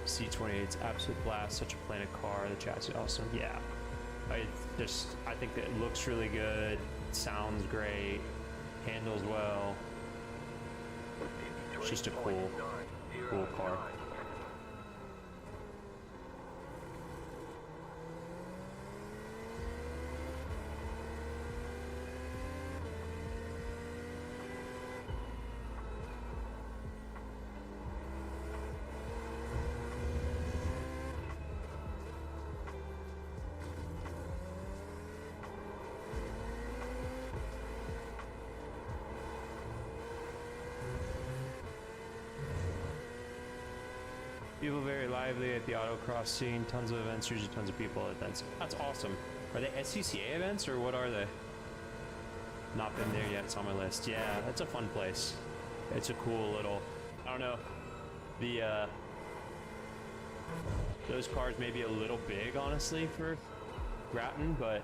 C28's absolute blast, such a planet car, the chassis awesome. Yeah, I think that it looks really good, sounds great, handles well. It's just a cool car. People very lively at the autocross scene. Tons of events, usually tons of people at events. That's awesome. Are they SCCA events or what are they? Not been there yet. It's on my list. Yeah, that's a fun place. It's a cool little. I don't know. The those cars may be a little big, honestly, for Grattan, but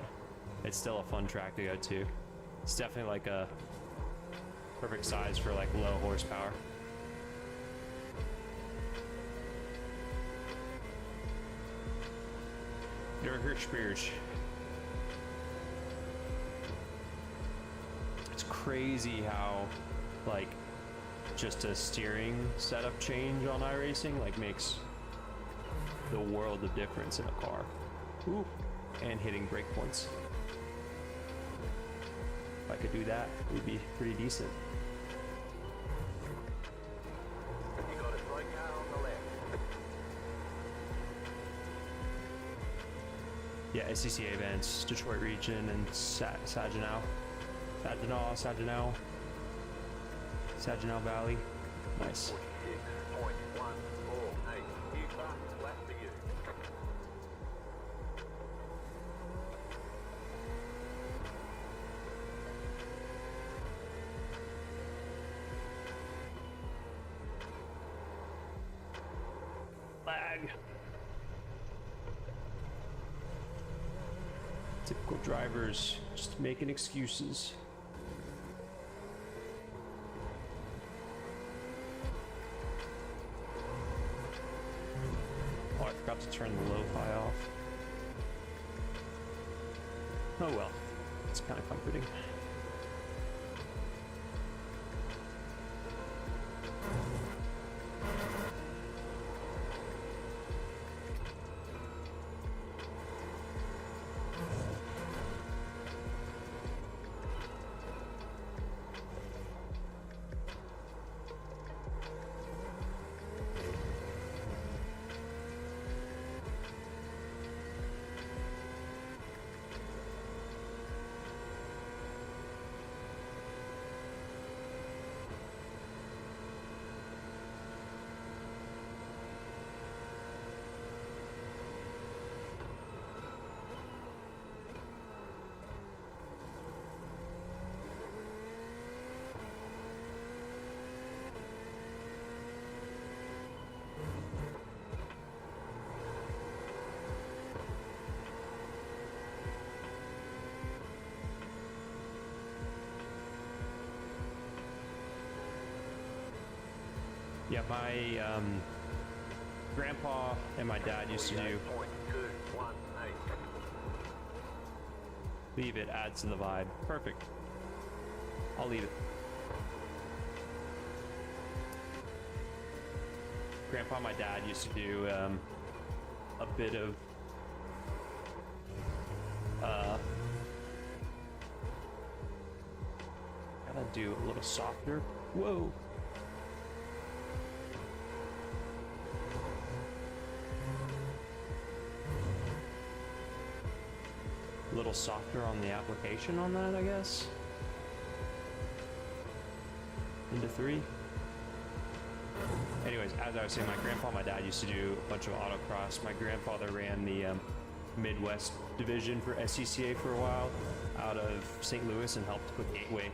it's still a fun track to go to. It's definitely like a perfect size for like low horsepower. Der Hirschspears. It's crazy how, like, just a steering setup change on iRacing like makes the world of difference in a car. Ooh, and hitting breakpoints. If I could do that, it would be pretty decent. You got a straight car on the left. Yeah, SCCA events, Detroit region, and Saginaw Valley. Nice. 46.148. You fast, flat for you. Lag. Typical drivers just making excuses. Oh, I forgot to turn the lo-fi off. Oh well, it's kind of comforting. Yeah, my grandpa and my dad used to do. 48.218. Leave it, adds to the vibe. Perfect. I'll leave it. Grandpa and my dad used to do a bit of gotta do a little softer. Whoa. A little softer on the application on that, I guess. Into 3. Anyways, as I was saying, my grandpa and my dad used to do a bunch of autocross. My grandfather ran the Midwest division for SCCA for a while out of St. Louis and helped put Gateway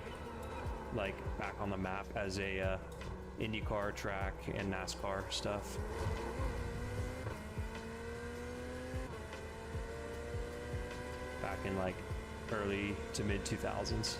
like back on the map as a IndyCar track and NASCAR stuff. Back in like early to mid 2000s.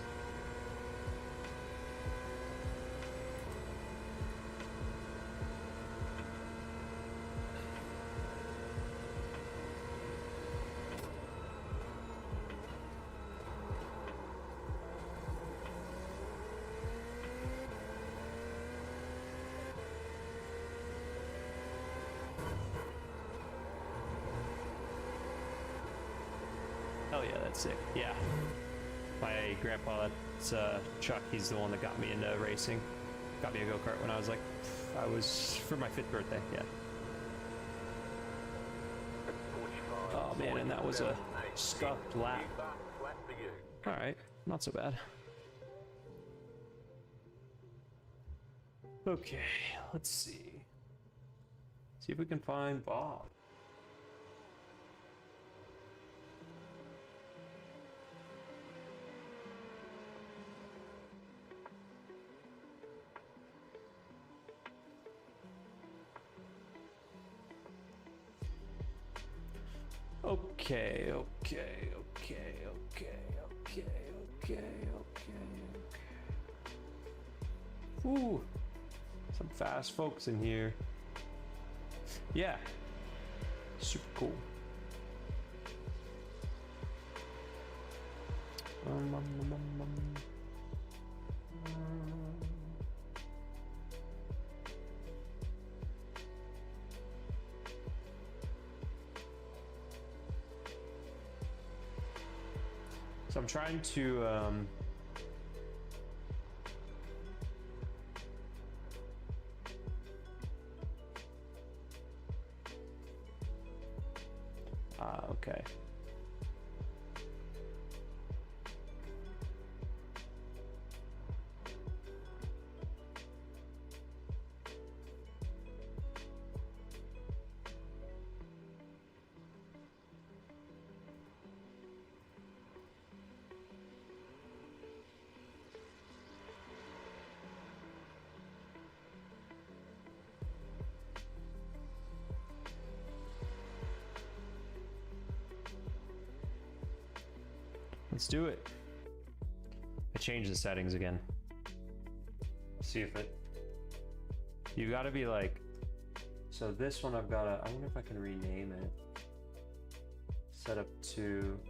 Oh yeah, that's sick. Yeah. My grandpa, that's Chuck, he's the one that got me into racing. Got me a go-kart when I was like, for my 5th birthday, yeah. Oh man, and that was a scuffed lap. Alright, not so bad. Okay, let's see. See if we can find Bob. Okay. Ooh, some fast folks in here. Yeah, super cool. So I'm trying to okay. Let's do it. I changed the settings again. See if it. You gotta be like. So this one I've gotta. I wonder if I can rename it. Set up to.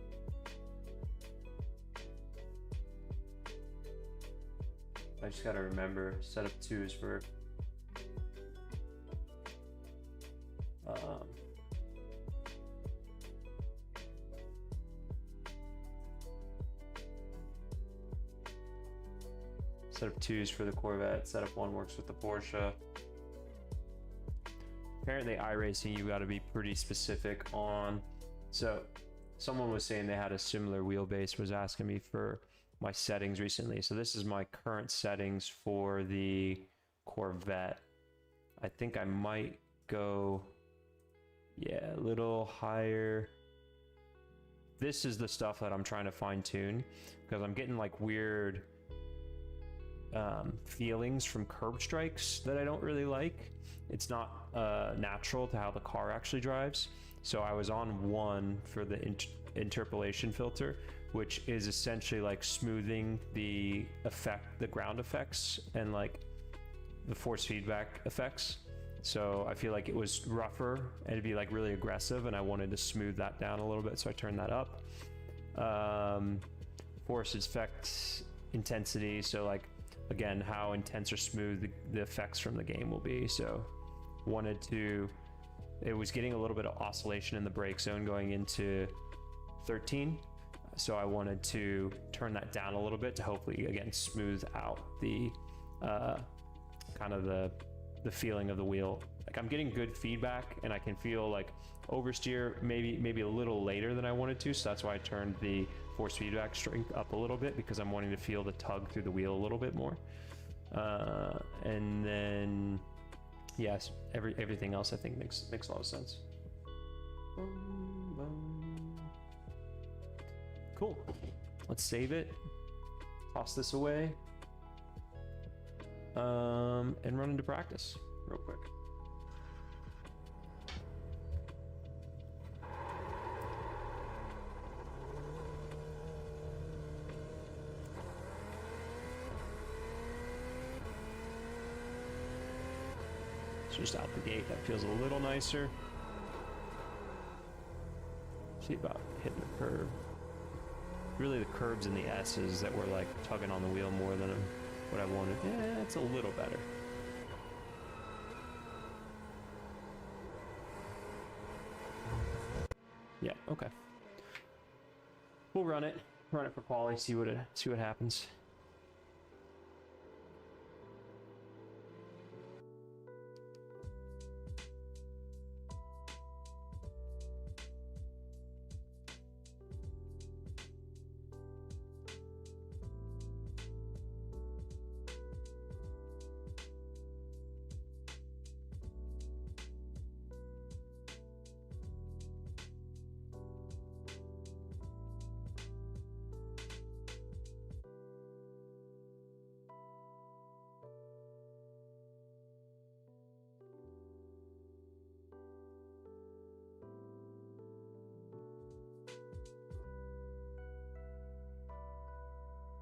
I just gotta remember. Set up 2 is for. Setup 2 is for the Corvette. Setup 1 works with the Porsche. Apparently, iRacing, you got to be pretty specific on. So, someone was saying they had a similar wheelbase, was asking me for my settings recently. So, this is my current settings for the Corvette. I think I might go, yeah, a little higher. This is the stuff that I'm trying to fine tune because I'm getting like weird feelings from curb strikes that I don't really like. It's not natural to how the car actually drives. So I was on 1 for the interpolation filter, which is essentially like smoothing the ground effects and like the force feedback effects. So I feel like it was rougher and it'd be like really aggressive, and I wanted to smooth that down a little bit, so I turned that up. Force effect intensity, so like again how intense or smooth the effects from the game will be. So wanted to, it was getting a little bit of oscillation in the brake zone going into 13, so I wanted to turn that down a little bit to hopefully again smooth out the kind of the feeling of the wheel. Like I'm getting good feedback and I can feel like oversteer maybe a little later than I wanted to, so that's why I turned the force feedback strength up a little bit, because I'm wanting to feel the tug through the wheel a little bit more. And then yes, everything else I think makes a lot of sense. Cool. Let's save it, toss this away, and run into practice real quick. So just out the gate, that feels a little nicer. See about hitting the curb. Really the curbs and the S's that were like tugging on the wheel more than what I wanted. Yeah, it's a little better. Yeah, okay. We'll run it for quality, see what happens.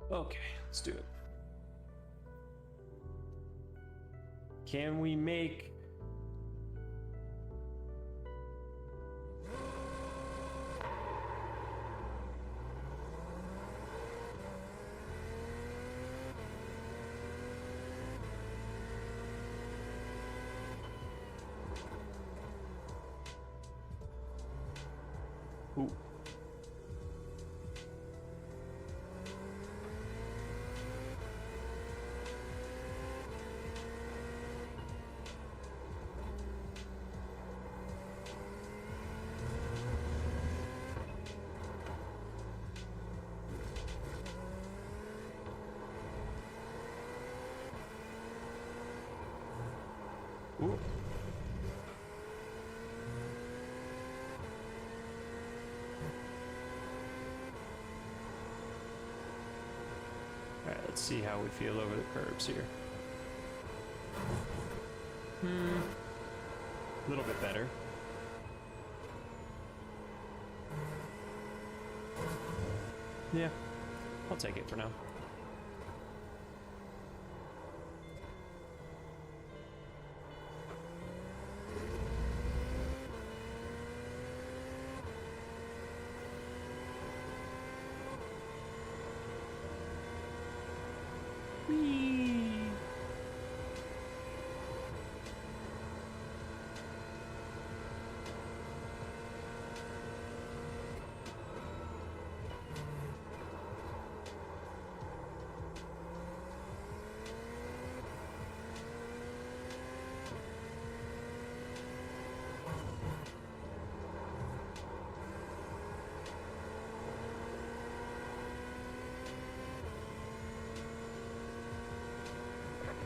Okay, let's do it. Can we make... Ooh. Ooh. Alright, let's see how we feel over the curbs here. A little bit better. Yeah, I'll take it for now. Whee!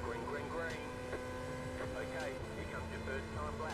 Green, green, green. Okay, here comes your first time lap.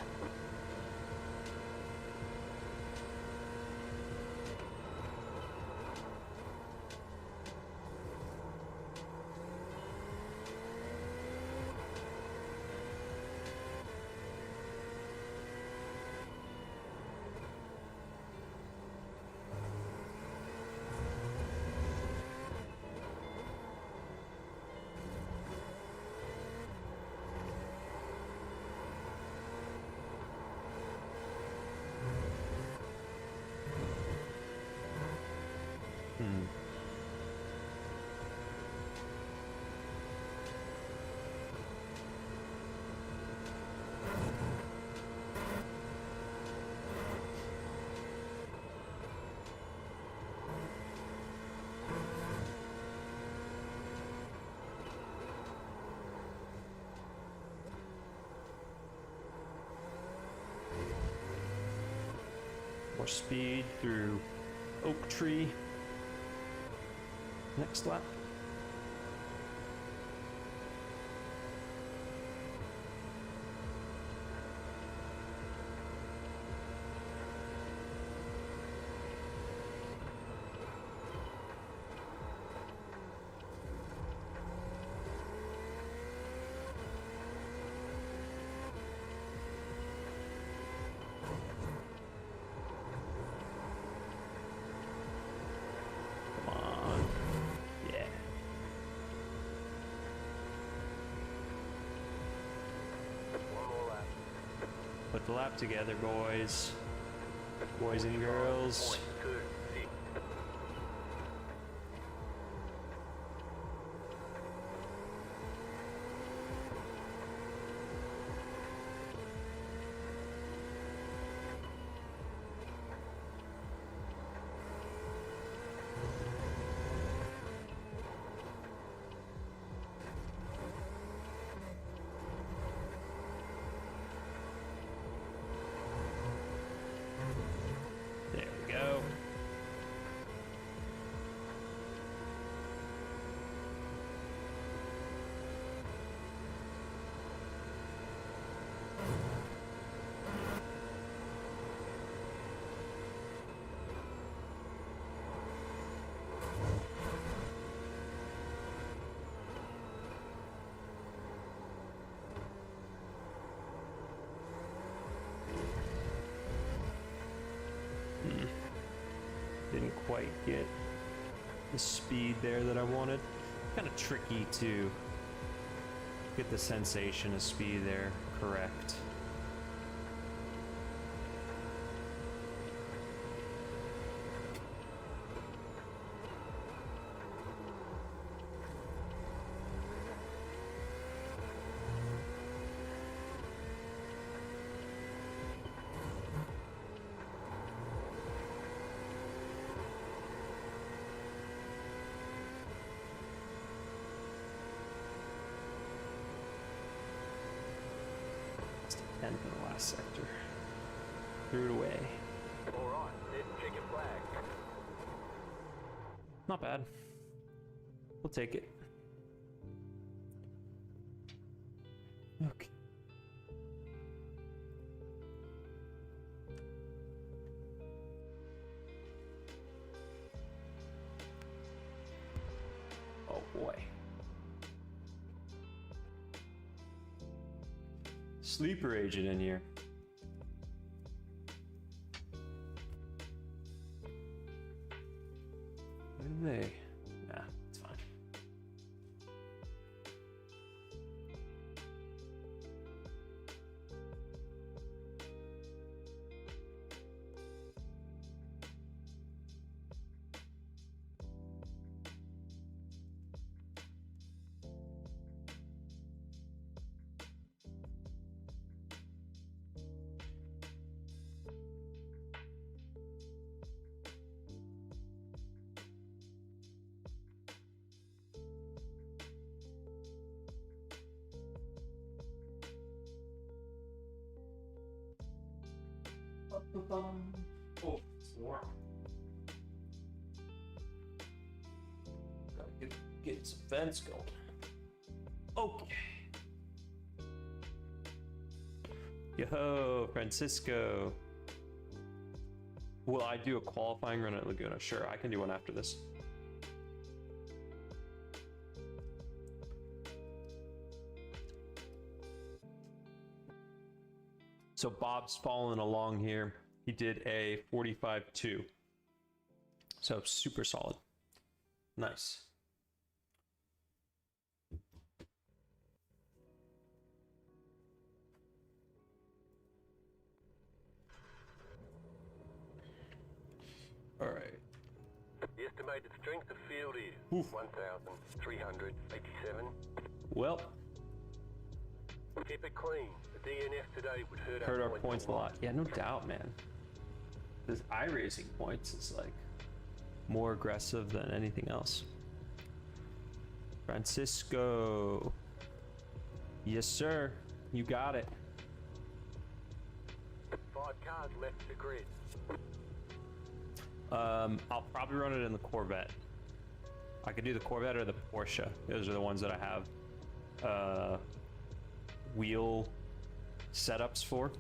More speed through Oak Tree. Next lap. Come on. Yeah. One more lap. Put the lap together, boys. Boys and girls. 0.26. There we go. Didn't quite get the speed there that I wanted. Kind of tricky to get the sensation of speed there correct. It's 10th in the last sector. Threw it away. Alright, there's chicken flag. Not bad. We'll take it. Okay. boy. Sleeper agent in here. Where are they? Nah, it's fine. Oh, it's warm. Gotta get some vents going. Okay. Yo, Francisco. Will I do a qualifying run at Laguna? Sure, I can do one after this. So Bob's following along here. He did a 45.2. So super solid. Nice. All right. The estimated strength of field is Oof. 1,387. Well, Keep it clean. The DNF today would hurt our points a lot. Yeah, no doubt, man. This iRacing points is like more aggressive than anything else. Francisco. Yes, sir. You got it. 5 cars left the grid. I'll probably run it in the Corvette. I could do the Corvette or the Porsche. Those are the ones that I have wheel setups for.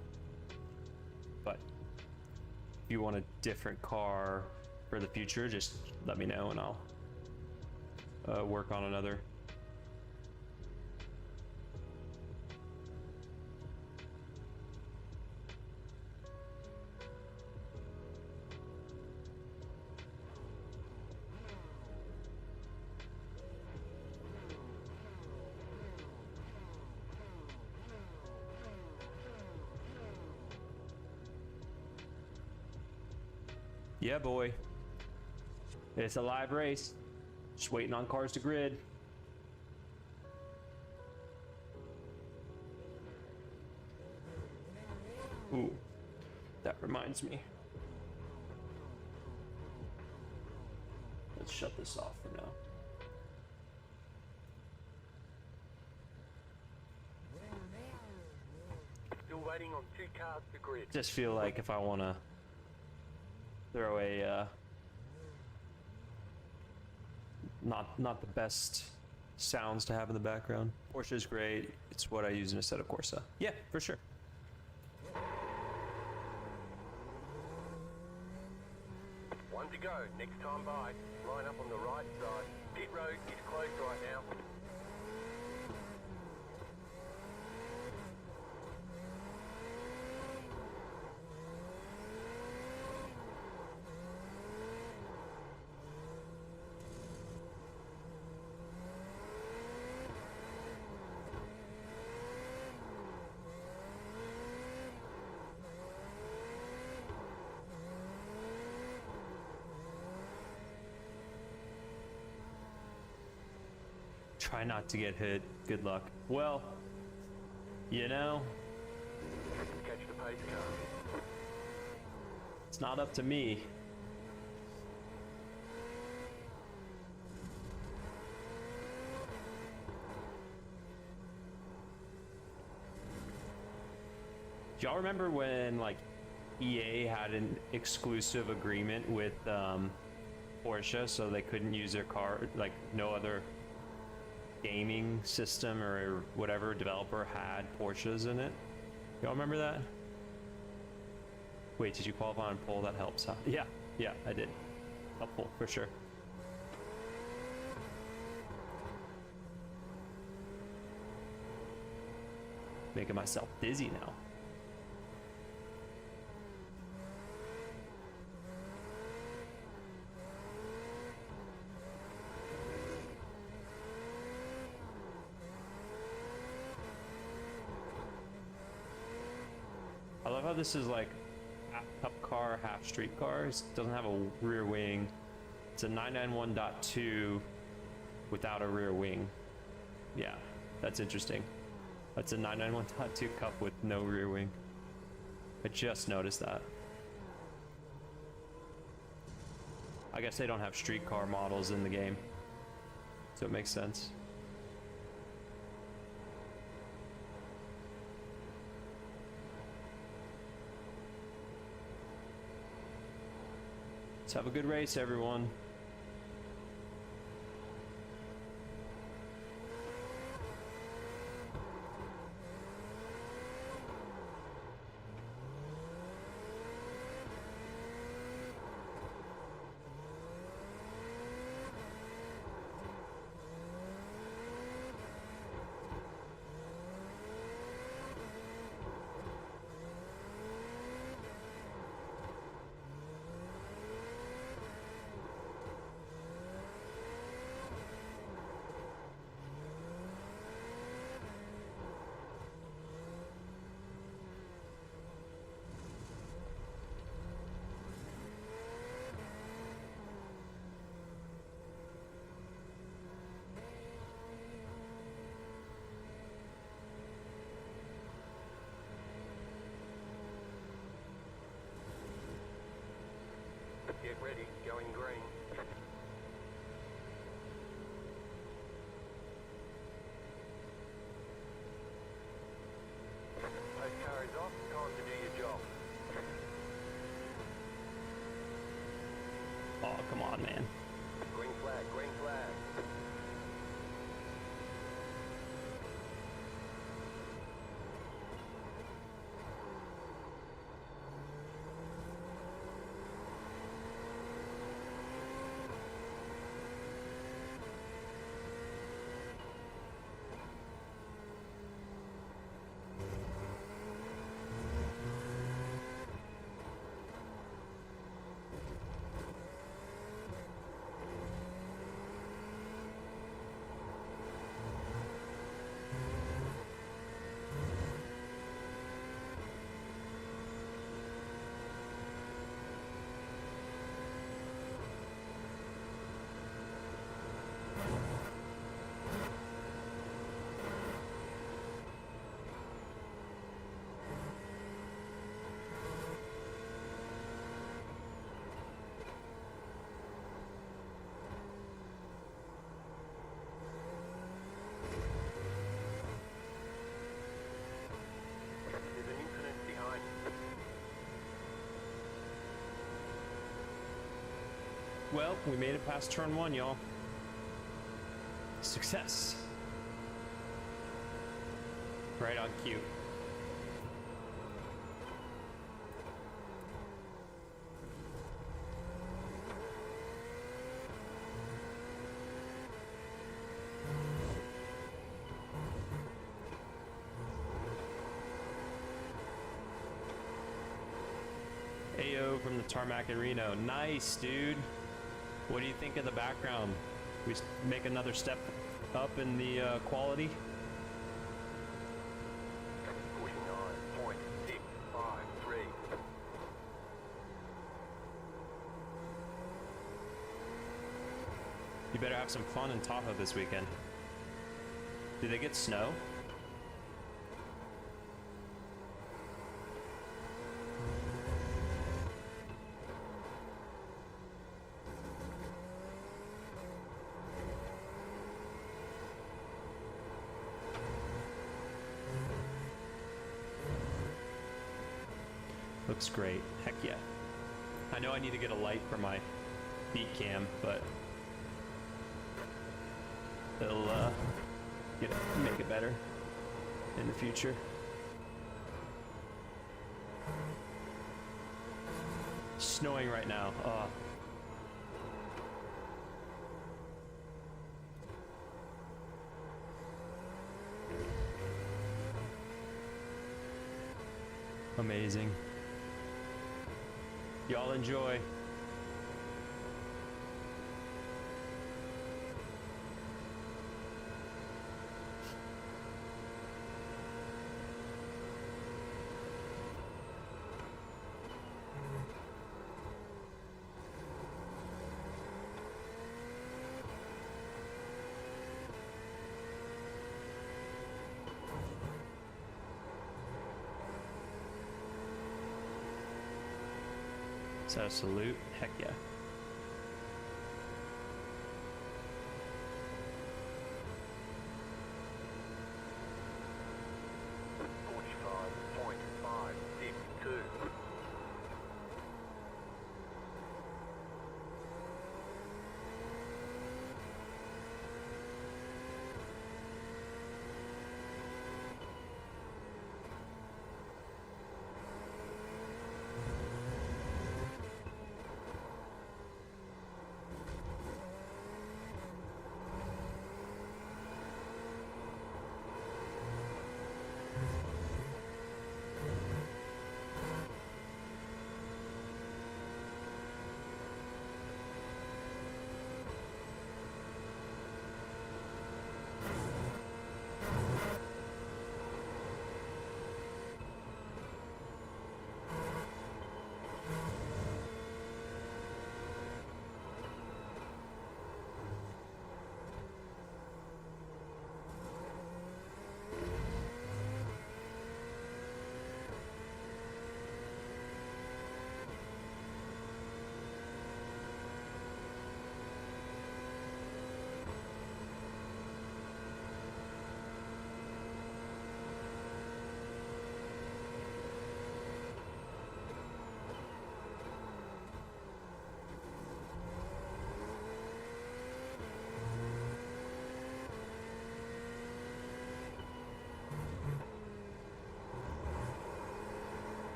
But if you want a different car for the future, just let me know and I'll work on another. Yeah, boy. It's a live race. Just waiting on cars to grid. Ooh, that reminds me. Let's shut this off for now. Still waiting on 2 cars to grid. Just feel like if I want to throw a not the best sounds to have in the background. Porsche is great. It's what I use in Assetto Corsa. Yeah, for sure. One to go. Next time by. Line up on the right side. Pit road is closed right now. Try not to get hit. Good luck. Well, you know, Catch the pace car. it's not up to me. Do y'all remember when like EA had an exclusive agreement with Porsche, so they couldn't use their car, like no other gaming system or whatever developer had Porsches in it? Y'all remember that? Wait, did you qualify on pole? That helps, huh? Yeah, I did. Helpful, for sure. Making myself dizzy now. I love how this is like half cup car, half street car. It doesn't have a rear wing. It's a 991.2 without a rear wing. Yeah, that's interesting. That's a 991.2 cup with no rear wing. I just noticed that. I guess they don't have street car models in the game, so it makes sense. Let's have a good race, everyone. Get ready, going green. Those car is off, time to do your job. Oh, come on, man. Green flag, green flag. There's an incident behind. Well, we made it past turn one, y'all. Success. Right on cue. Ayo from the tarmac in Reno. Nice, dude. What do you think of the background? We make another step up in the quality. Pushing on, 0.653. You better have some fun in Tahoe this weekend. Do they get snow? Looks great. Heck yeah. I know I need to get a light for my beat cam, but it'll make it better in the future. Snowing right now. Amazing. Y'all enjoy. Is that a salute? Heck yeah.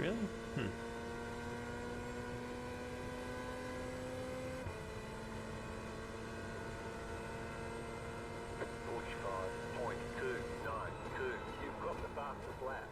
Really? Hmm. You've got the fastest lap.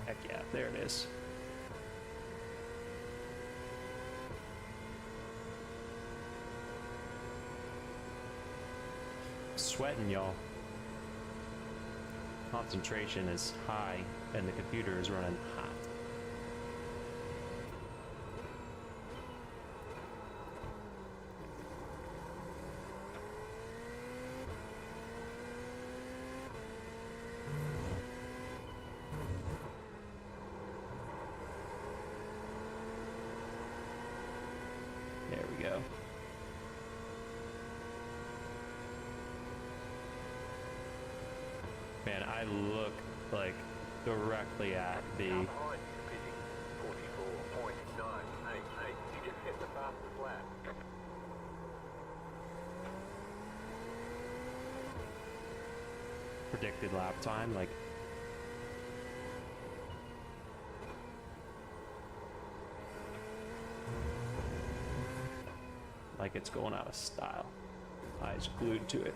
Heck yeah, there it is. Sweating, y'all. Concentration is high and the computer is running hot. There we go. Man, I look like directly at the Now behind you, pitting 44.988. You just hit the fastest lap. predicted lap time, like it's going out of style. Eyes glued to it.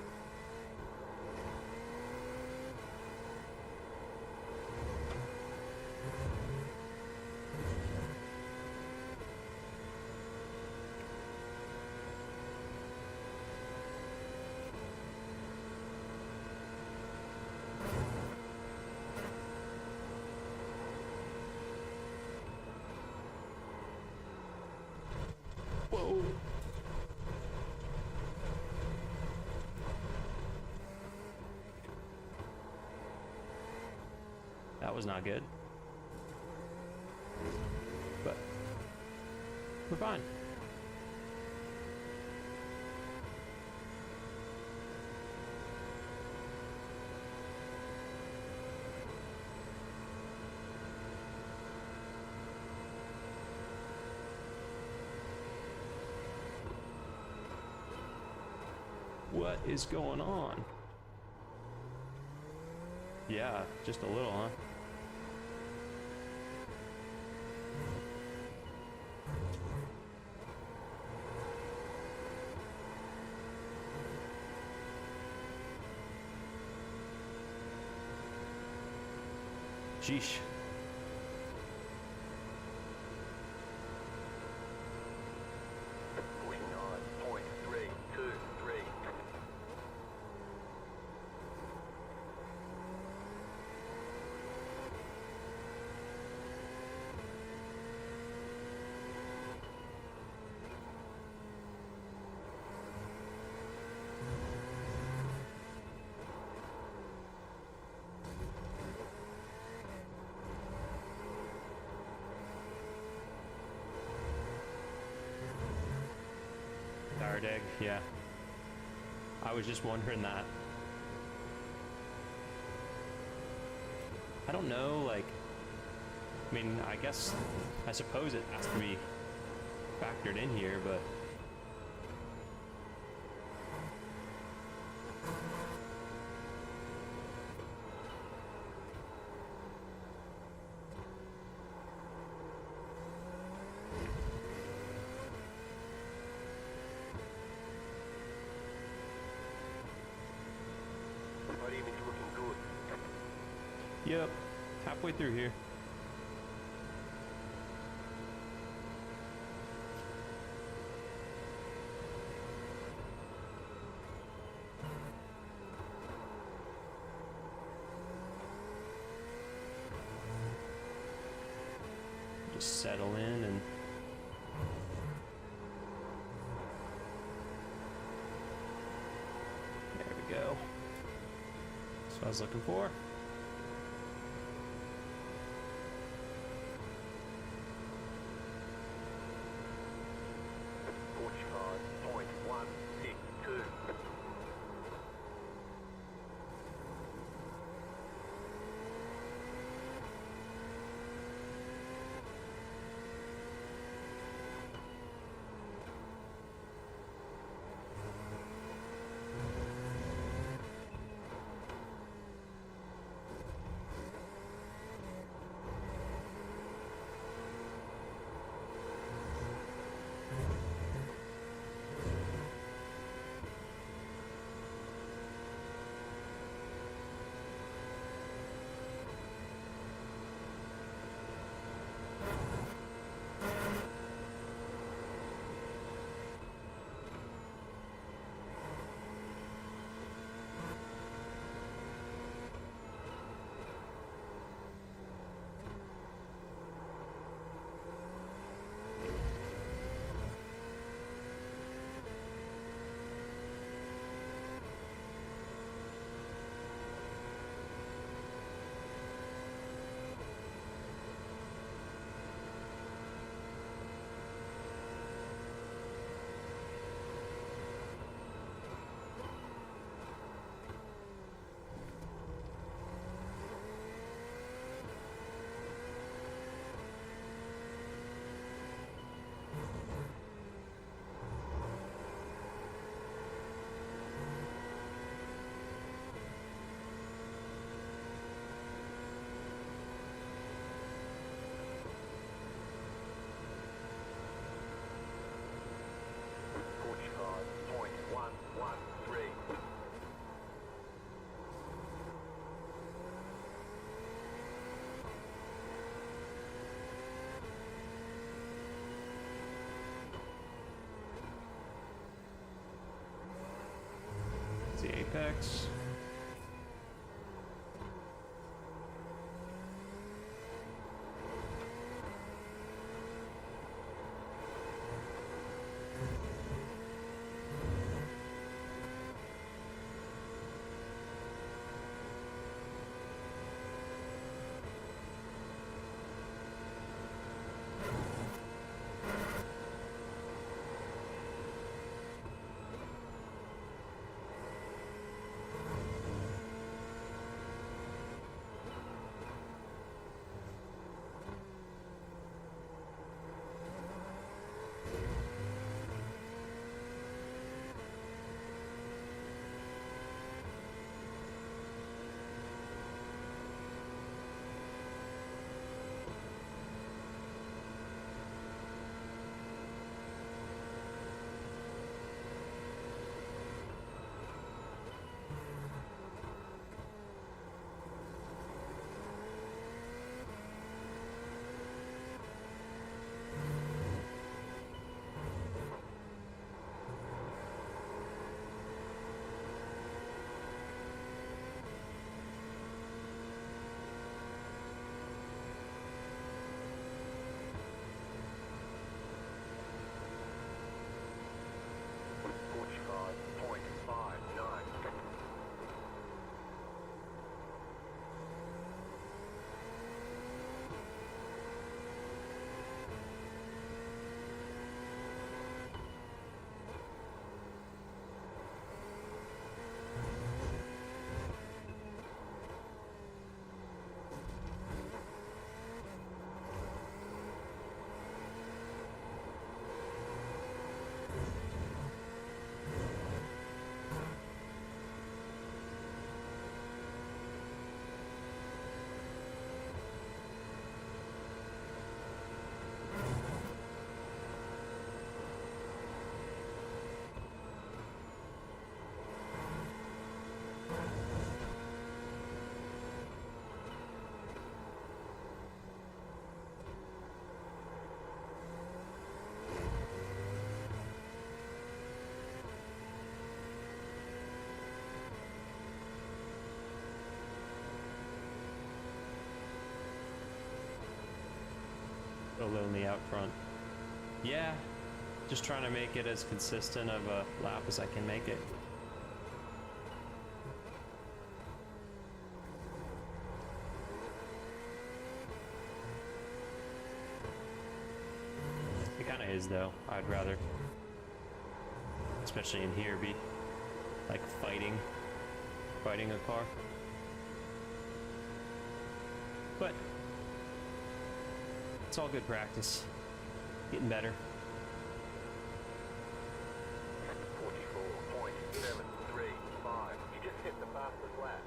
That was not good. But we're fine. What is going on? Yeah, just a little, huh? Sheesh. Pushing on, point 323. Tired egg, yeah. I was just wondering that. I don't know, like, I mean, I suppose it has to be factored in here, but Our image looking good. yep, halfway through here. Just settle in and there we go. That's what I was looking for. Pushing on, point 162. Pushing on, point 113. It's the apex. so lonely out front. Yeah, just trying to make it as consistent of a lap as I can make it. It kind of is though. I'd rather, especially in here, be like fighting a car. But it's all good practice. Getting better. 44.735. You just hit the fastest lap.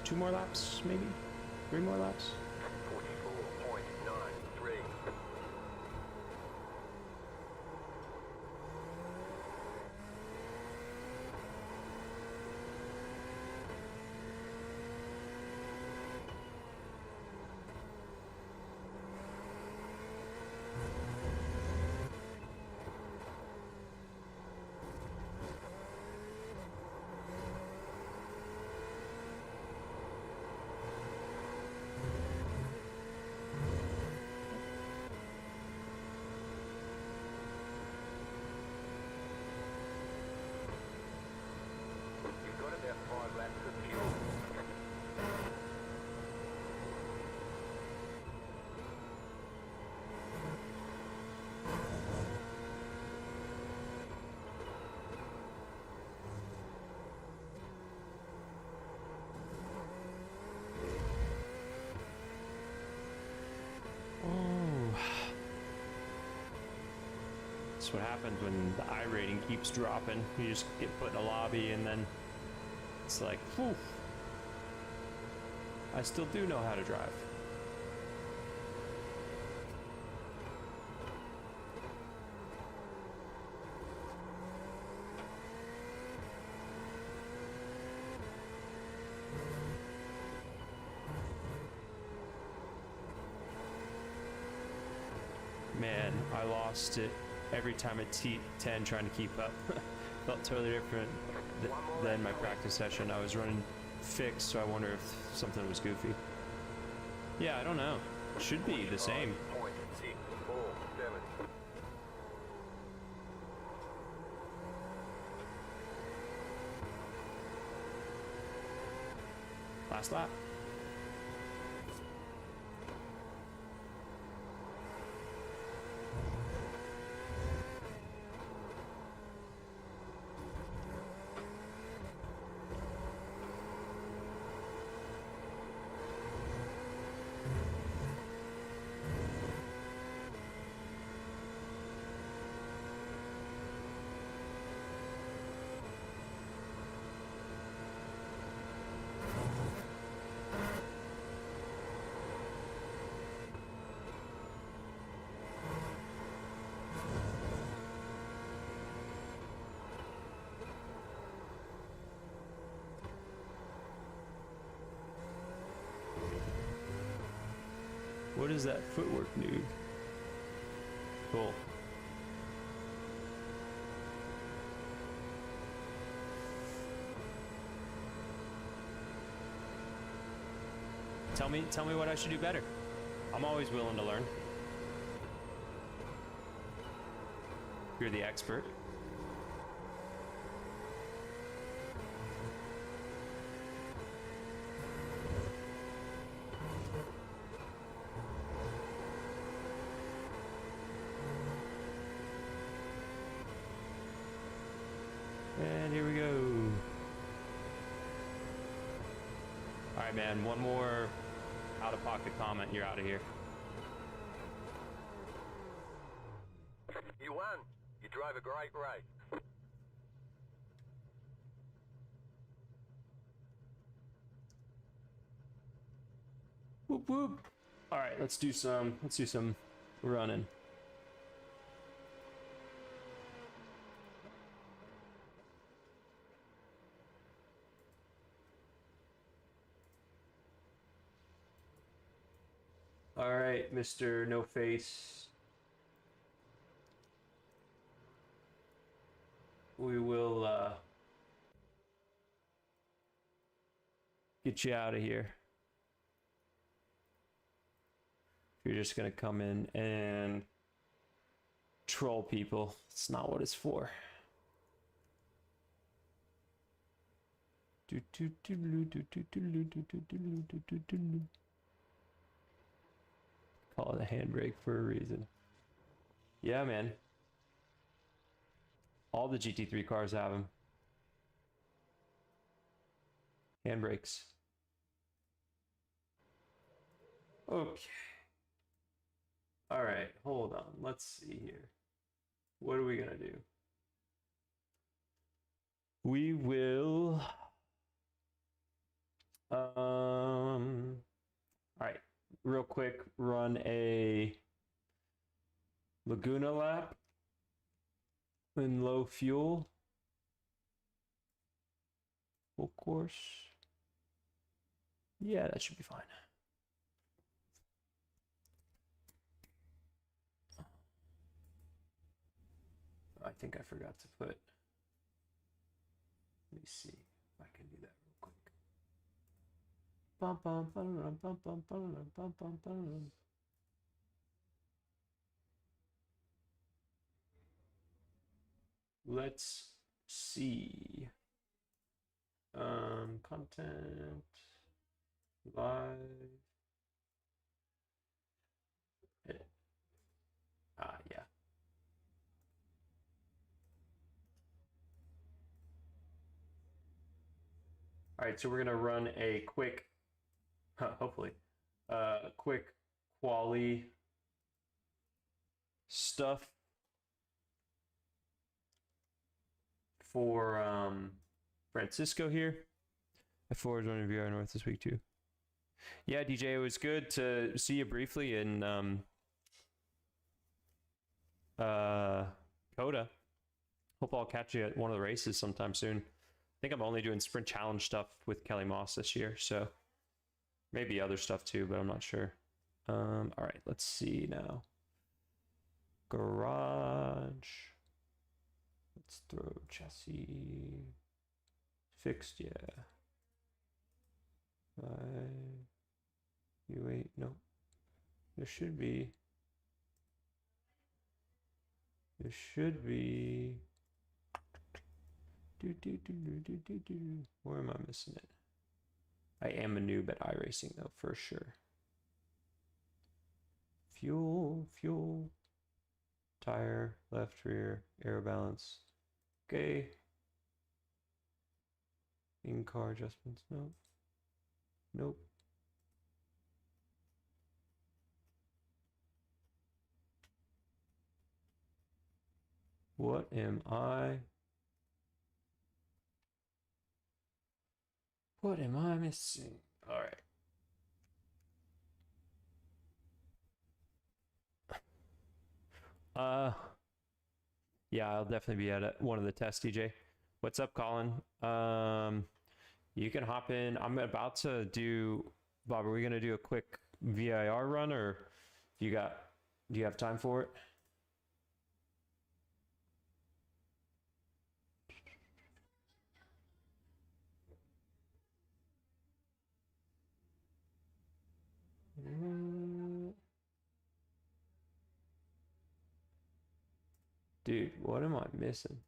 Two more laps, maybe? 3 more laps? 44.93. You've got about 5 laps of fuel. Oh. That's what happens when the I rating keeps dropping. You just get put in a lobby and then it's like, whew. I still do know how to drive. Man, I lost it every time at T10 trying to keep up. Felt totally different than my practice session. I was running fixed, so I wonder if something was goofy. Yeah, I don't know. Should be the same. 0.647. Last lap. is that footwork, noob? Cool. Tell me what I should do better. I'm always willing to learn. You're the expert. And here we go. All right, man. One more out-of-pocket comment. You're out of here. You won. You drove a great race. Whoop whoop. All right, let's do some running. All right, Mr. No Face. We will get you out of here. You're just gonna come in and troll people. It's not what it's for. Call it a handbrake for a reason. Yeah, man. All the GT3 cars have them. Handbrakes. Okay. All right, hold on. Let's see here. What are we gonna do? We will. All right. Real quick, run a Laguna lap in low fuel. Full course. Yeah, that should be fine. I think I forgot to put. Let me see if I can do that real quick. Bum, bum, bum, bum, bum, bum, bum, bum, bum. Let's see. Content, live. Edit. Yeah. All right, so we're gonna run a quick, hopefully, quick quali stuff for Francisco here. F4 is running VR North this week too. Yeah, DJ, it was good to see you briefly in Coda. Hope I'll catch you at one of the races sometime soon. I think I'm only doing sprint challenge stuff with Kelly Moss this year, so maybe other stuff too, but I'm not sure. All right, let's see now. Garage. Let's throw chassis fixed, yeah. You wait, no. There should be. Where am I missing it? I am a noob at iRacing though, for sure. Fuel. Tire, left rear, aero balance. Okay. In-car adjustments, no. Nope. What am I? What am I missing? All right. Yeah, I'll definitely be at one of the tests, DJ. What's up, Colin? You can hop in. I'm about to do, Bob, are we gonna do a quick VIR run, or Do you have time for it? Dude, what am I missing?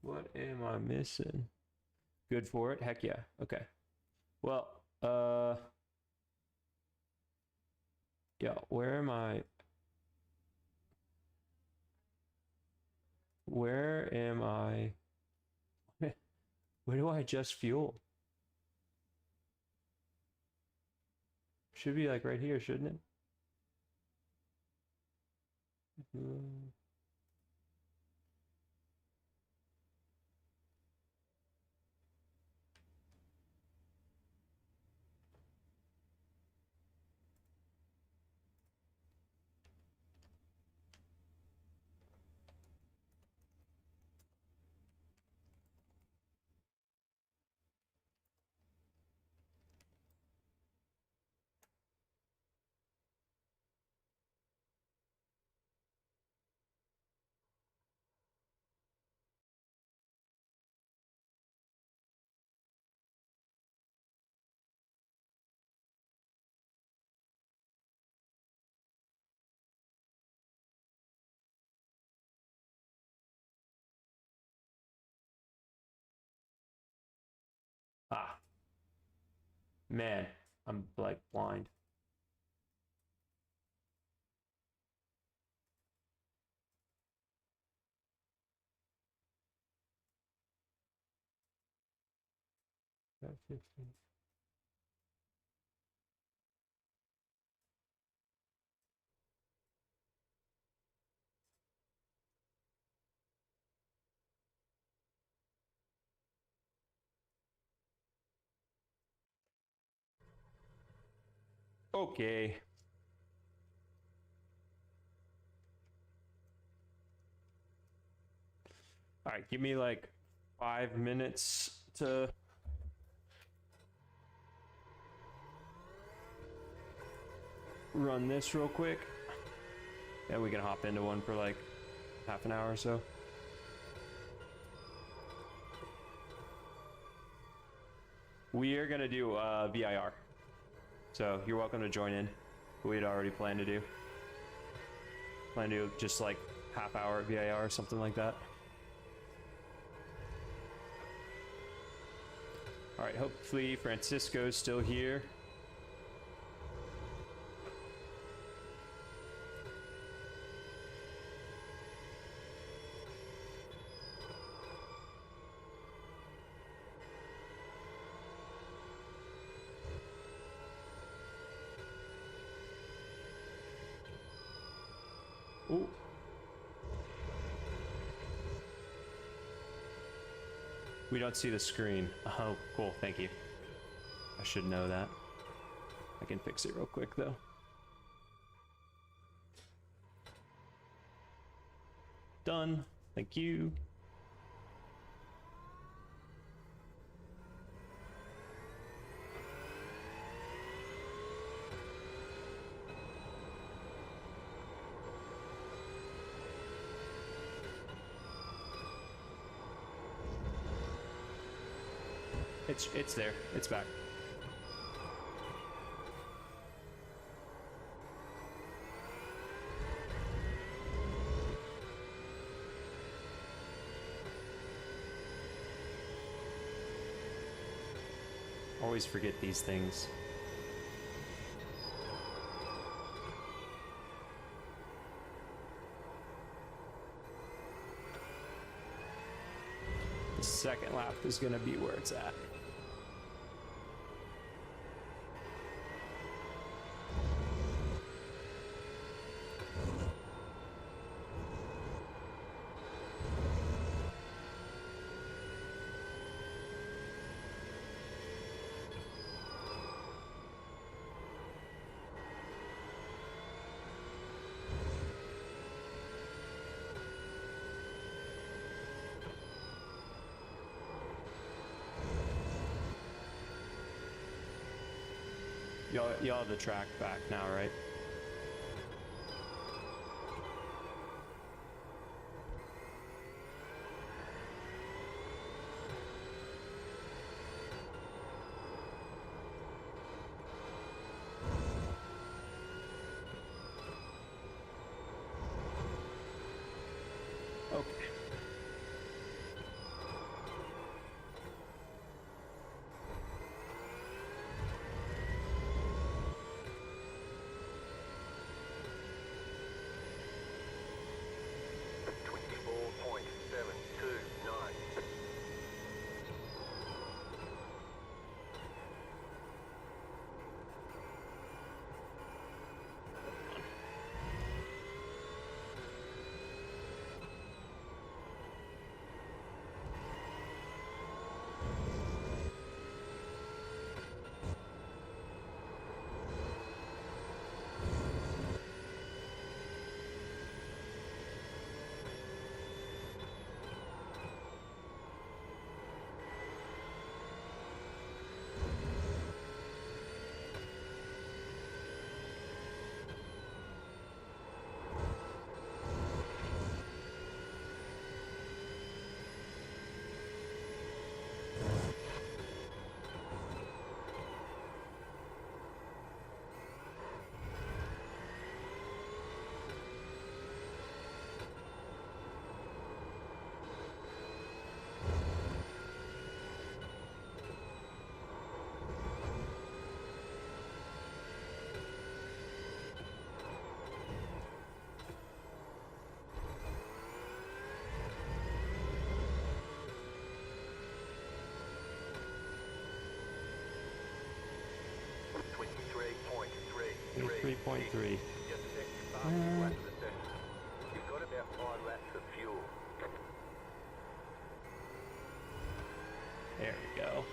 What am I missing? Good for it? Heck yeah. Okay. Well, yeah, where am I? Where am I? Where do I adjust fuel? Should be like right here, shouldn't it? Ah, man, I'm like blind. Got 15. Okay. All right, give me like 5 minutes to run this real quick. Yeah, we can hop into one for like half an hour or so. We are gonna do VIR. So you're welcome to join in. We had already planned to do. Plan to do just like half hour at VIR or something like that. All right, hopefully Francisco's still here. Ooh. We don't see the screen. Oh, cool. Thank you. I should know that. I can fix it real quick, though. Done. Thank you. It's there. It's back. Always forget these things. The second lap is gonna be where it's at. Y'all have the track back now, right? Okay. Three point three. Just the next fastest lap of the session. You've got about 5 laps of fuel. There we go.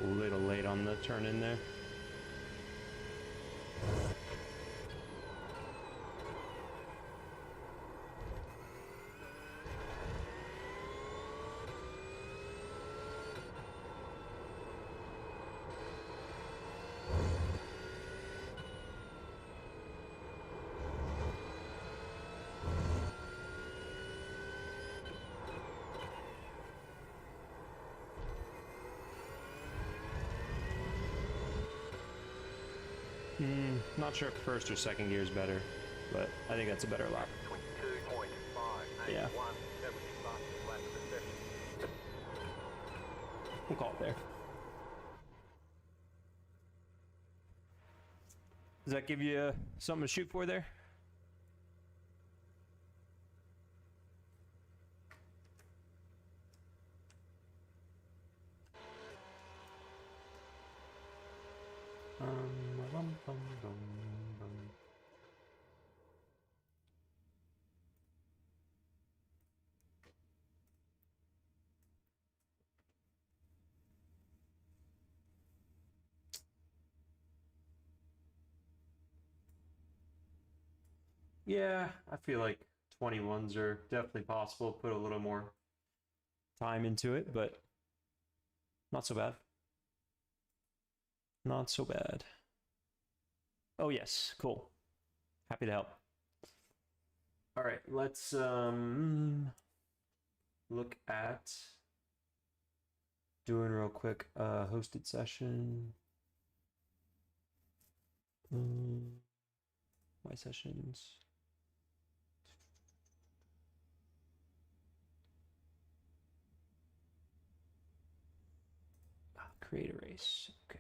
A little late on the turn in there. Not sure if first or second gear is better, but I think that's a better lap. 22.581. Yeah. That was the fastest lap of the session. We'll call it there. Does that give you something to shoot for there? Bum, bum, bum, bum. Yeah, I feel like 21s are definitely possible. Put a little more time into it, but not so bad. Not so bad. Oh yes, cool. Happy to help. All right, let's look at doing real quick hosted session. My sessions. Create a race. Okay.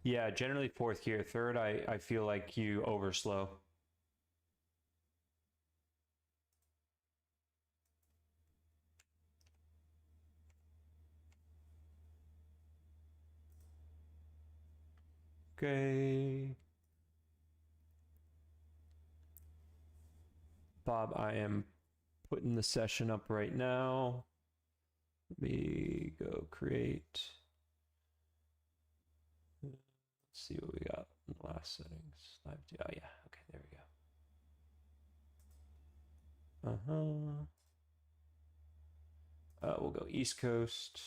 Yeah, generally fourth gear. Third, I feel like you overslow. Okay. Bob, I am putting the session up right now. Let me go create. Let's see what we got in the last settings. Live. Oh yeah. Okay, there we go. We'll go East Coast.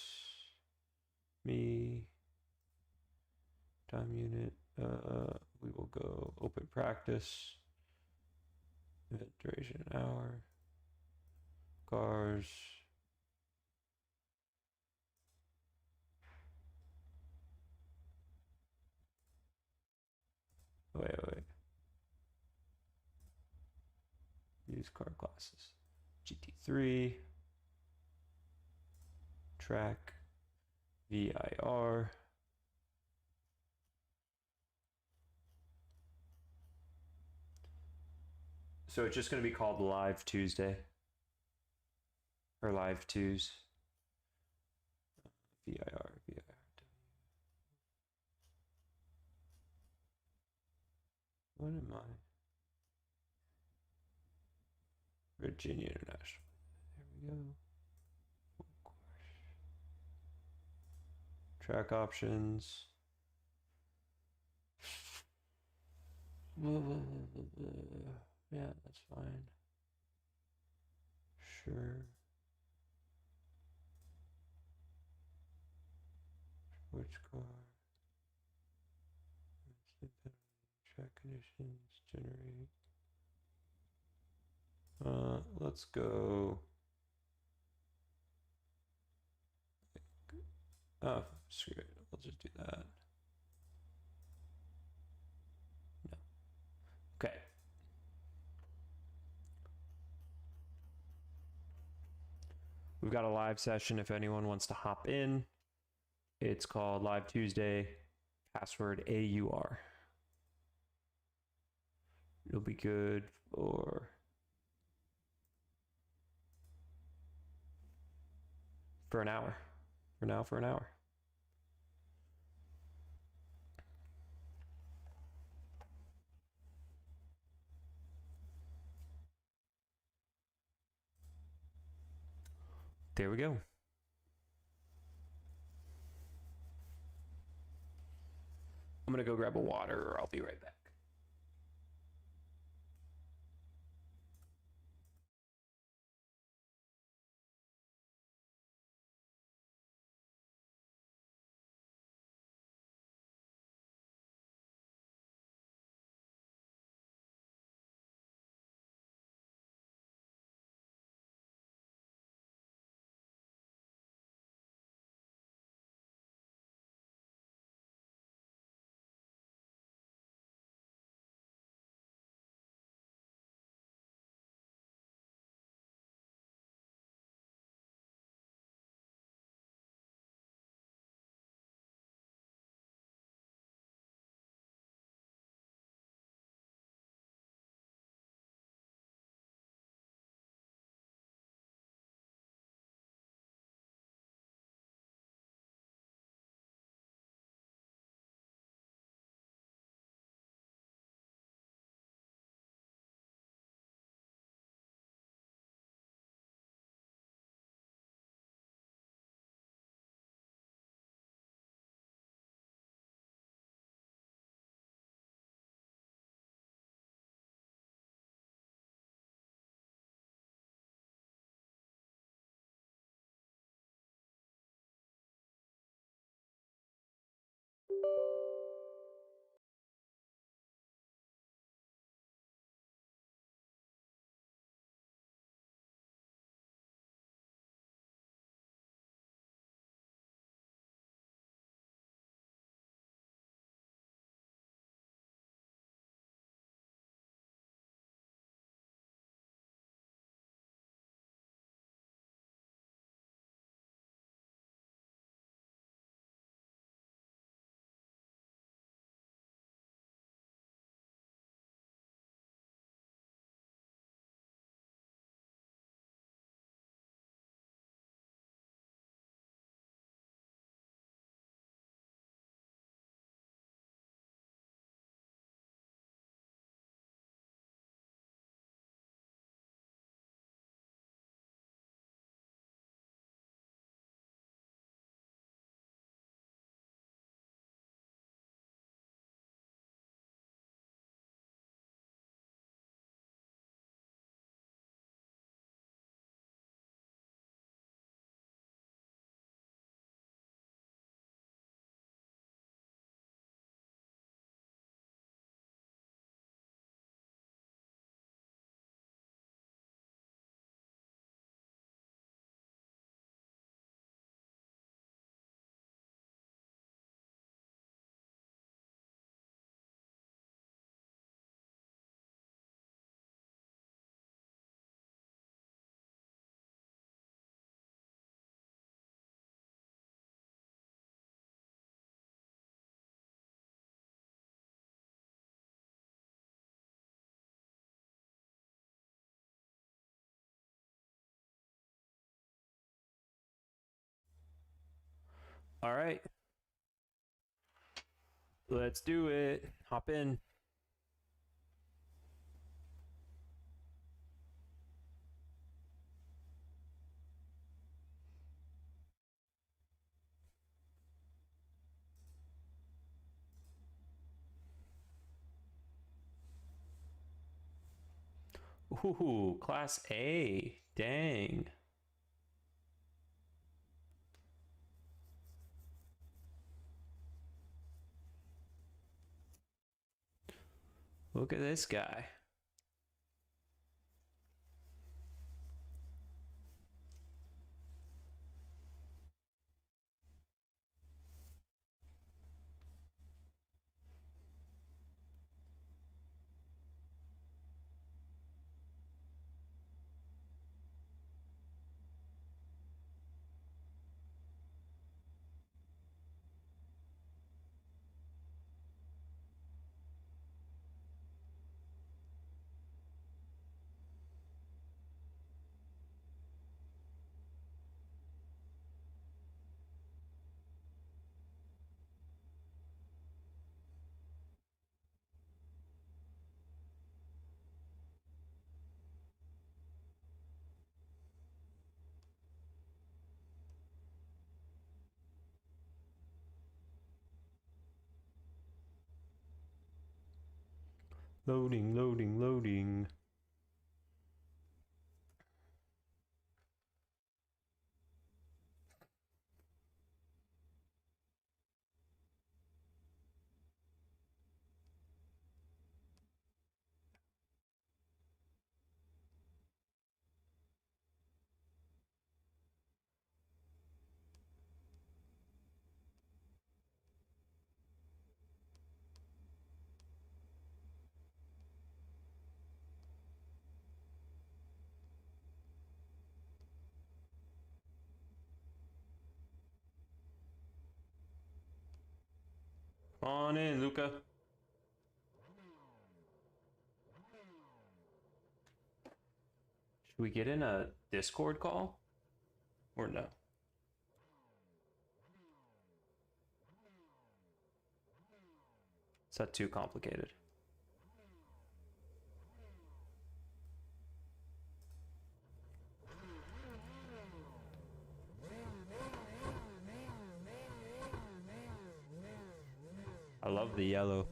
Me. Time unit. We will go open practice. Event duration an hour. Cars. Wait. Use car classes. GT3. Track. VIR. So it's just going to be called Live Tuesday. Or Live Tues. VIR. What am I? Virginia International. There we go. Track options. Yeah, that's fine. Sure. Which car? Track conditions. Generate. Let's go. Oh, screw it. We'll just do that. No. Okay. We've got a live session if anyone wants to hop in. It's called Live Tuesday, password AUR. It'll be good for an hour. For an hour. There we go. I'm gonna go grab a water. I'll be right back. All right. Let's do it. Hop in. Ooh, Class A. Dang. Look at this guy. Loading, loading, loading. On in, Luca. Should we get in a Discord call? Or no? Is that too complicated? I love the yellow.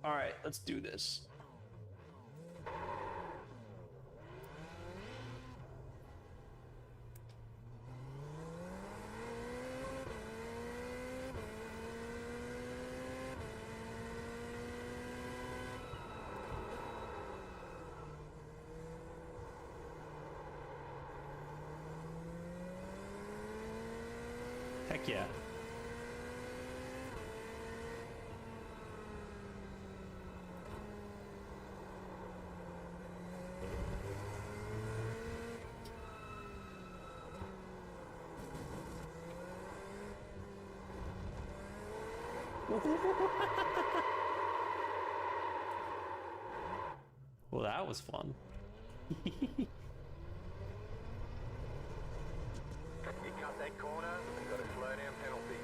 All right, let's do this. Heck yeah. Well, that was fun. You cut that corner and got a slow down penalty.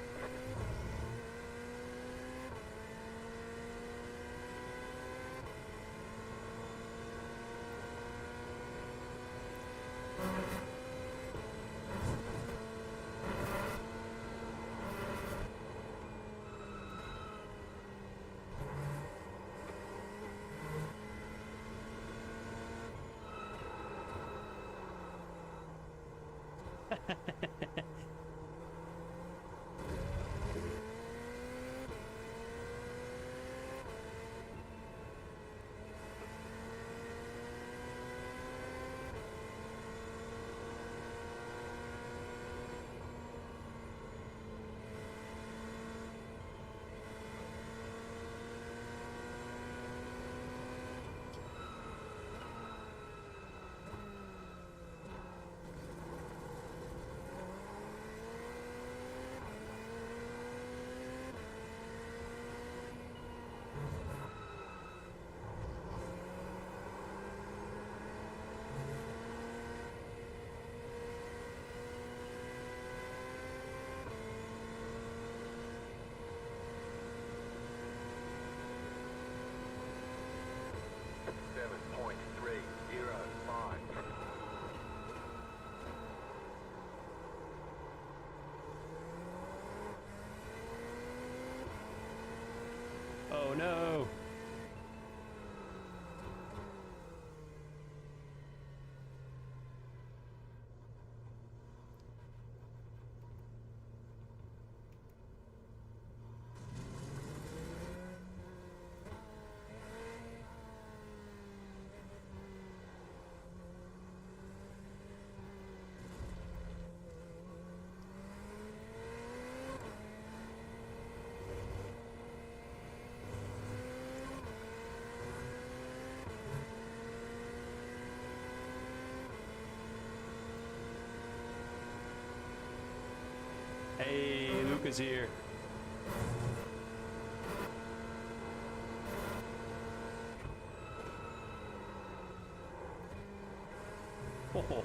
is here. Oh.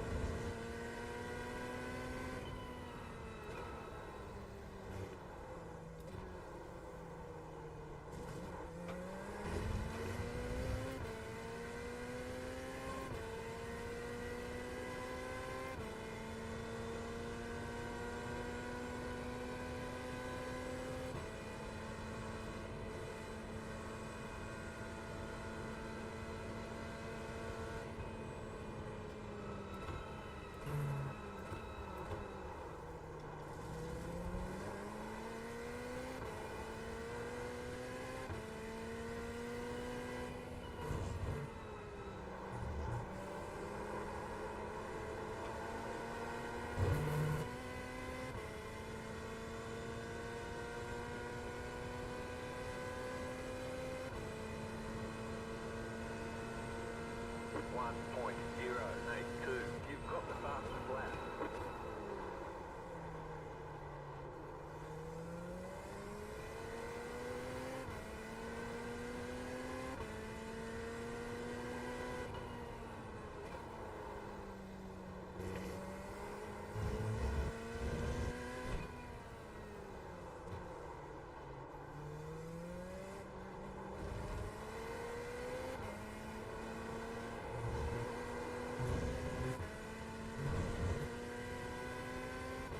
You've got the fastest lap.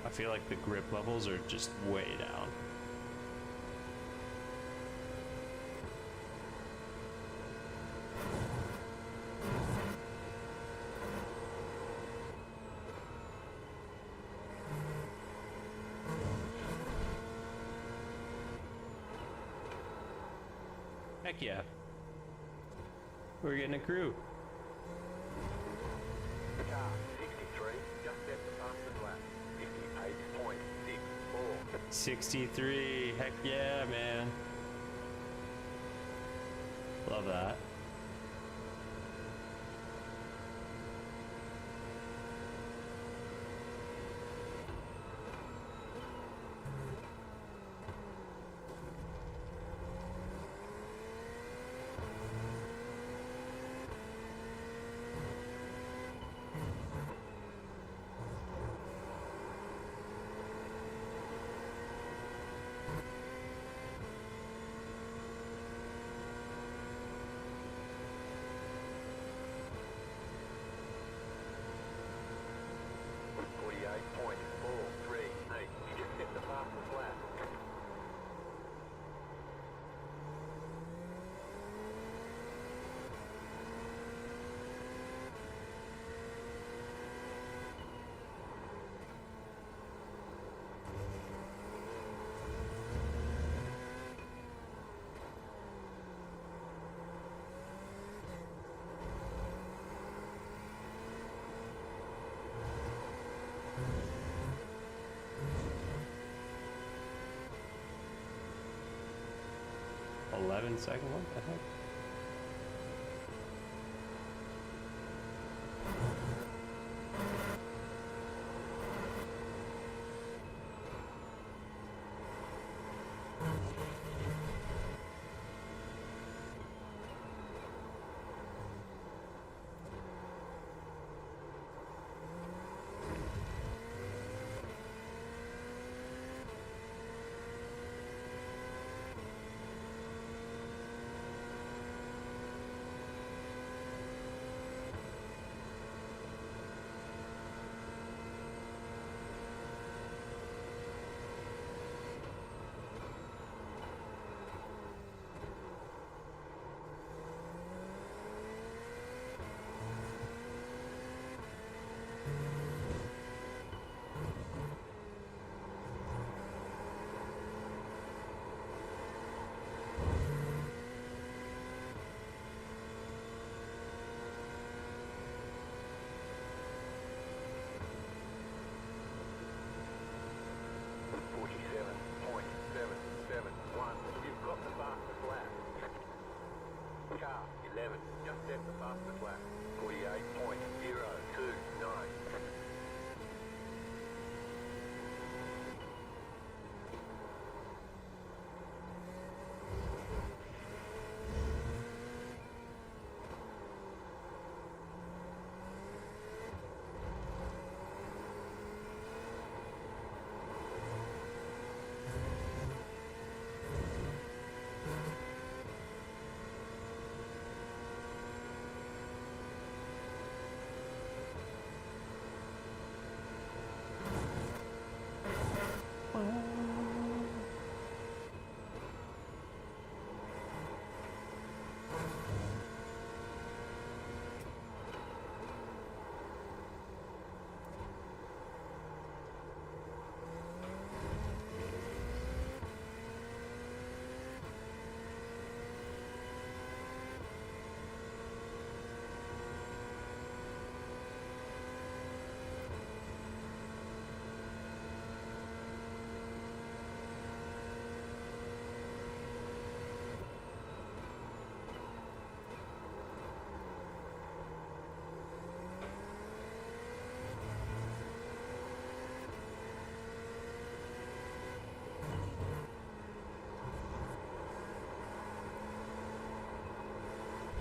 I feel like the grip levels are just way down. Heck yeah. We're getting a crew. Car 63, just at the fastest lap. 58.64. 63. Heck yeah, man. Love that. You just hit the fastest lap. Second, what the heck? Car 11, just at the fastest lap. 48.029.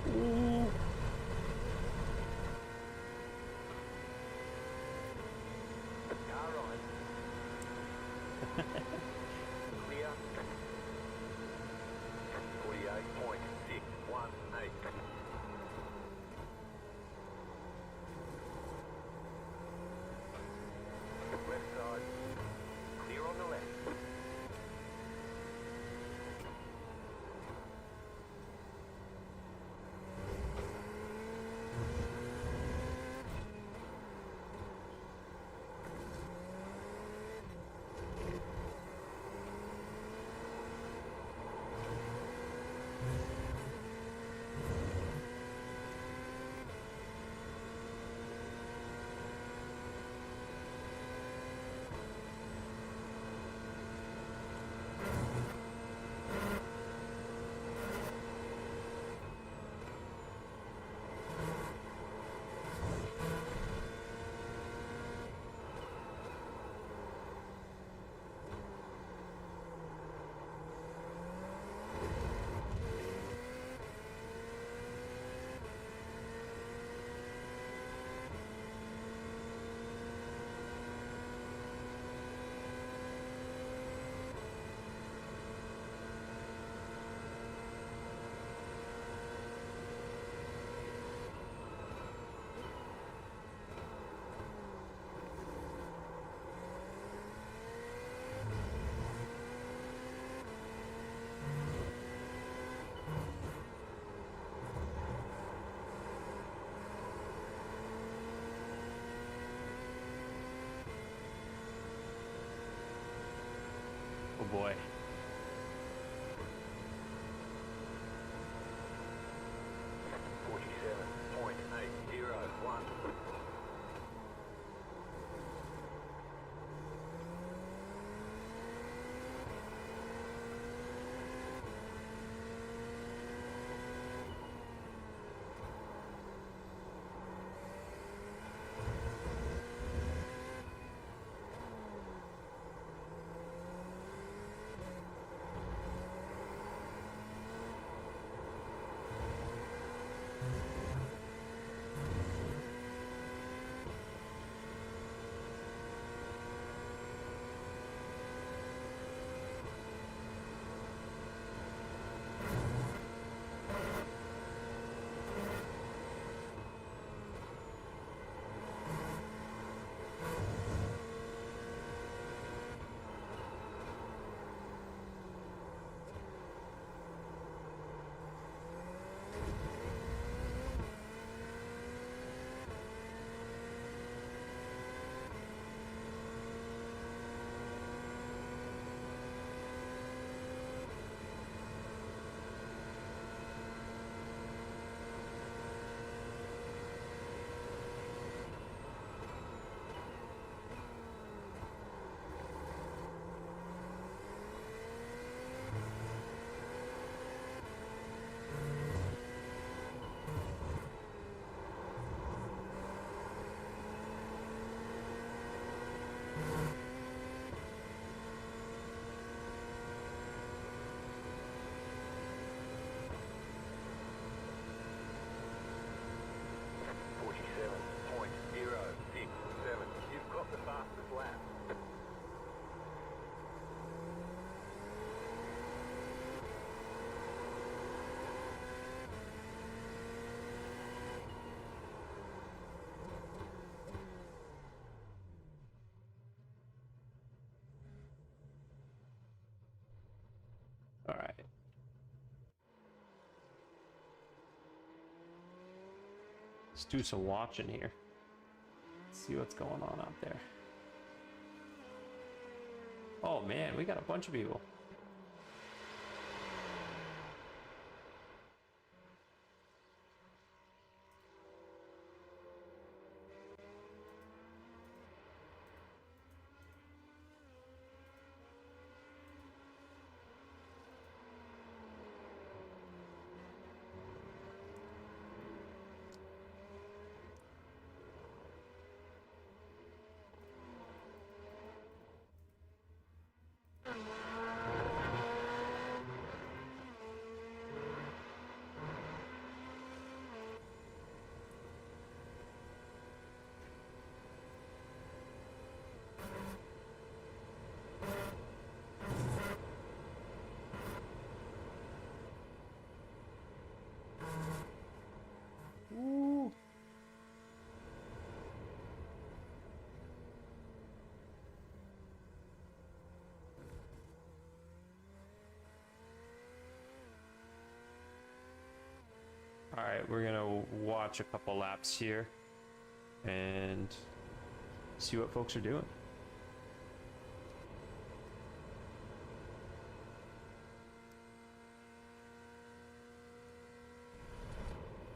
Ooh. Car on. Clear. 48.618. Left side. Clear on the left. Oh boy. .801. You've got the fastest lap. All right. Let's do some watching here. See what's going on out there. Oh man, we got a bunch of people. All right, we're gonna watch a couple laps here and see what folks are doing.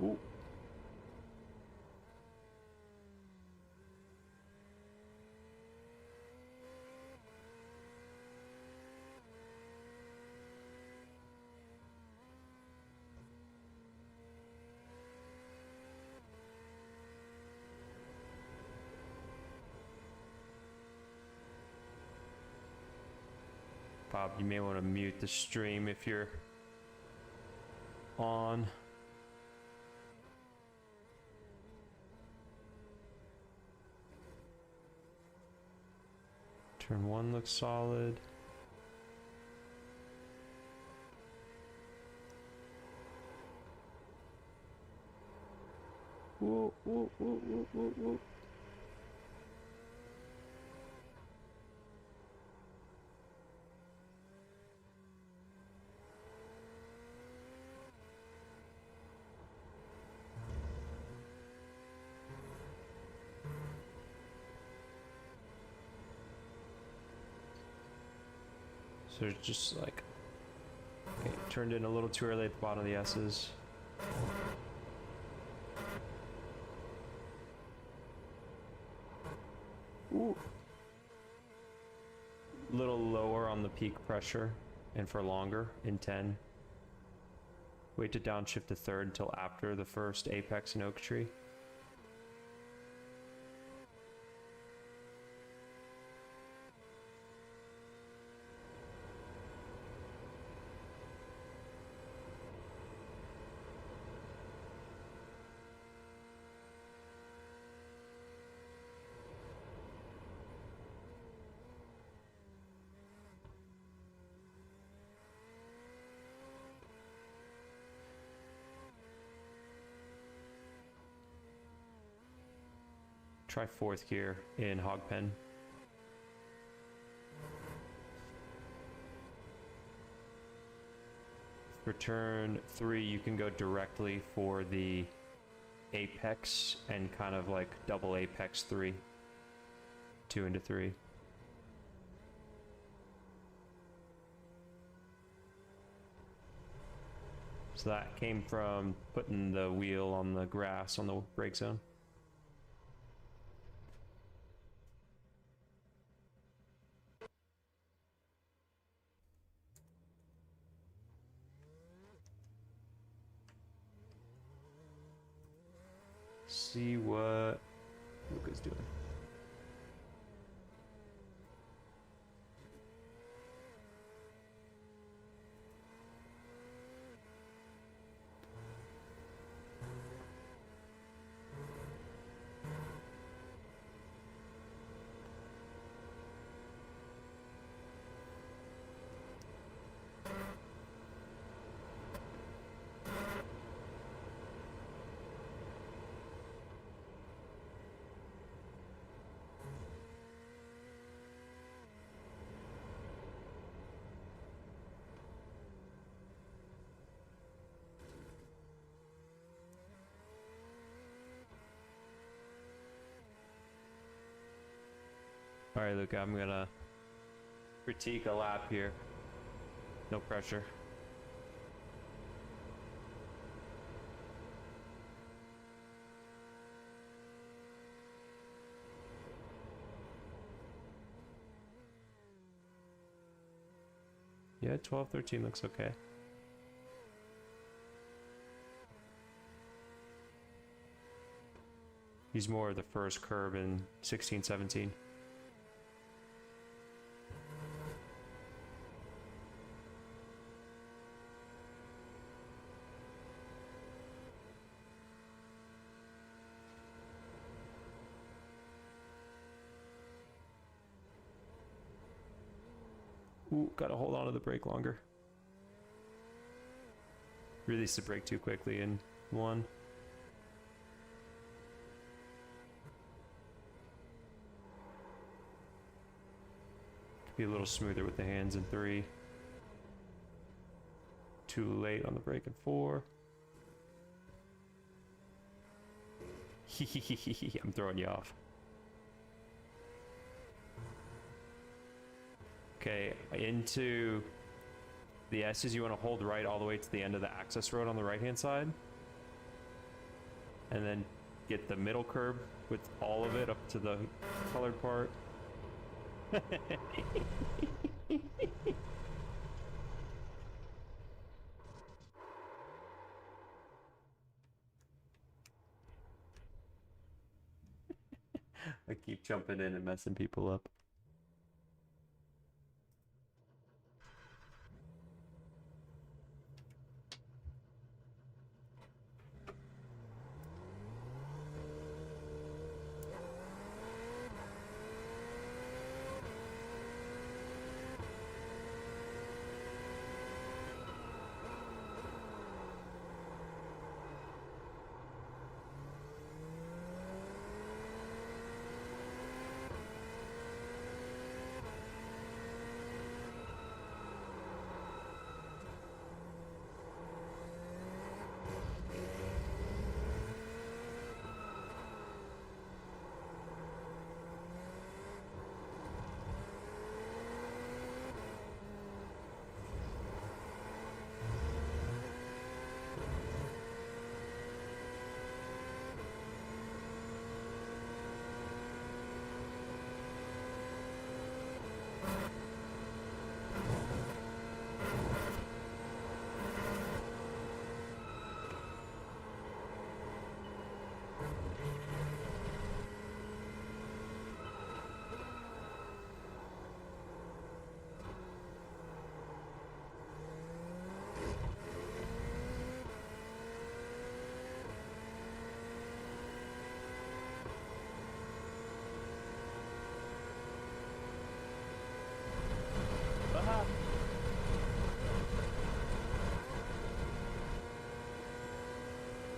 Ooh. Bob, you may want to mute the stream if you're on. Turn 1 looks solid. Whoa, whoa, whoa, whoa, whoa, whoa. So it's just like, okay, turned in a little too early at the bottom of the S's. Ooh. Little lower on the peak pressure and for longer in 10. Wait to downshift to third until after the first apex and oak tree. Try fourth gear in hog pen. For turn 3, you can go directly for the apex and kind of like double apex 3. 2 into 3. So that came from putting the wheel on the grass on the brake zone. See what Luca's doing. All right, Luca, I'm gonna critique a lap here. No pressure. Yeah, 12, 13 looks okay. He's more of the first curve in 16, 17. Ooh, gotta hold on to the brake longer. Release the brake too quickly in 1. Be a little smoother with the hands in 3. Too late on the brake in 4. I'm throwing you off. Okay, into the S's, you want to hold right all the way to the end of the access road on the right hand side. And then get the middle curb with all of it up to the colored part. I keep jumping in and messing people up.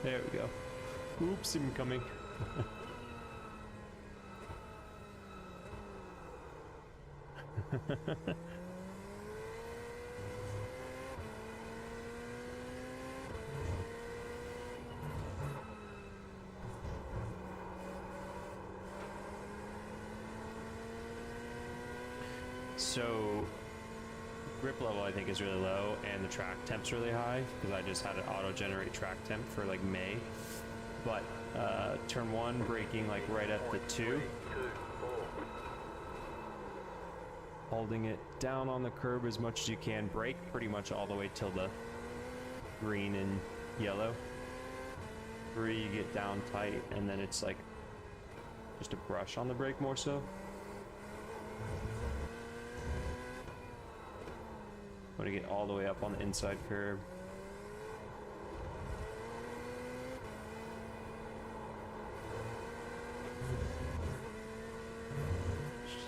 There we go. Oops, I'm coming. So, grip level I think is really low, and the track temp's really high because I just had it auto-generate track temp for like May. But turn one, braking like right at the 2, holding it down on the curb as much as you can. Brake pretty much all the way till the green and yellow. 3, you get down tight, and then it's like just a brush on the brake more so. Want to get all the way up on the inside curb.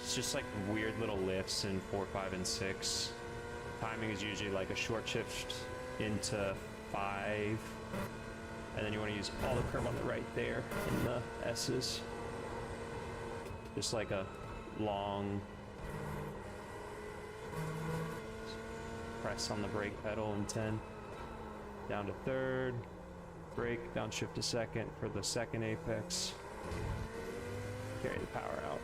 It's just like weird little lifts in 4, 5, and 6. Timing is usually like a short shift into 5. And then you want to use all the curb on the right there in the S's. Just like a long press on the brake pedal in 10. Down to 3rd. Brake, downshift to 2nd for the 2nd apex. Carry the power out.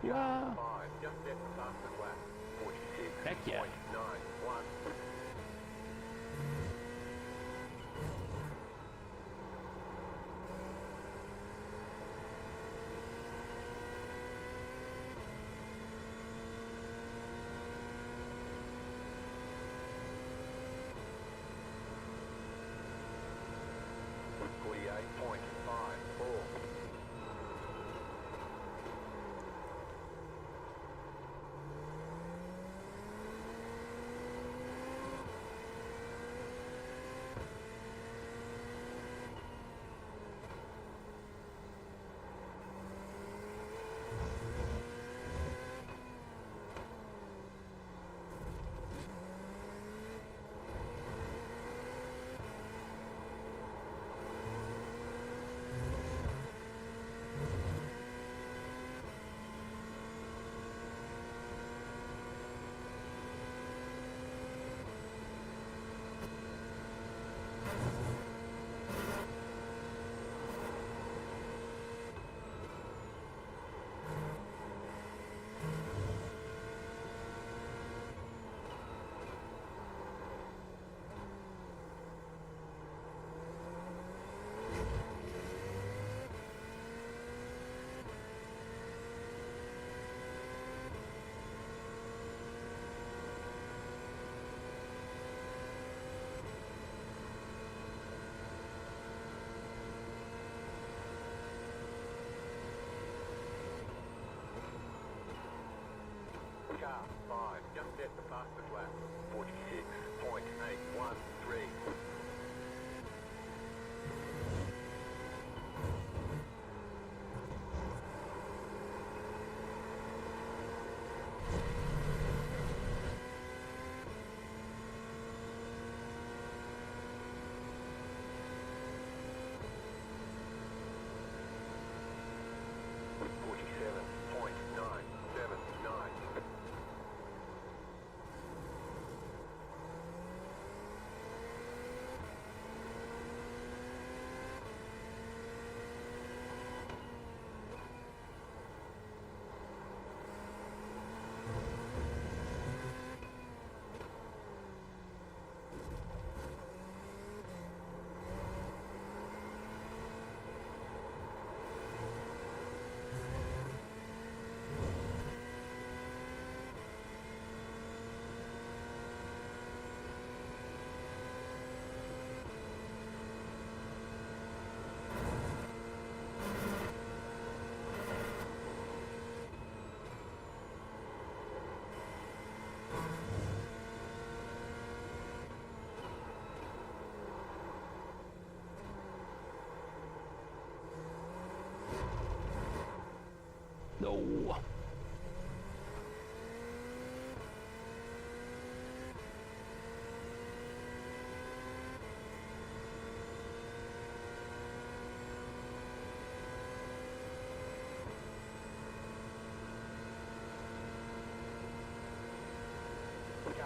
Wow. 5, just set the fastest lap. 46. Heck yeah. 91.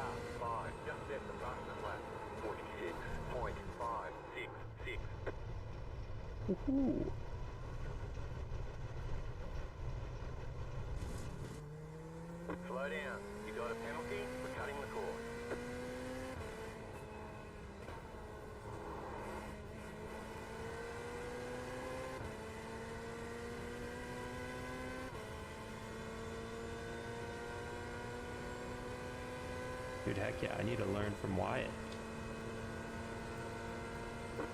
Car 5, just set the fastest lap. 46.566. Woohoo. Slow down. You got a penalty for cutting the course. Dude, heck yeah, I need to learn from Wyatt. 55.075.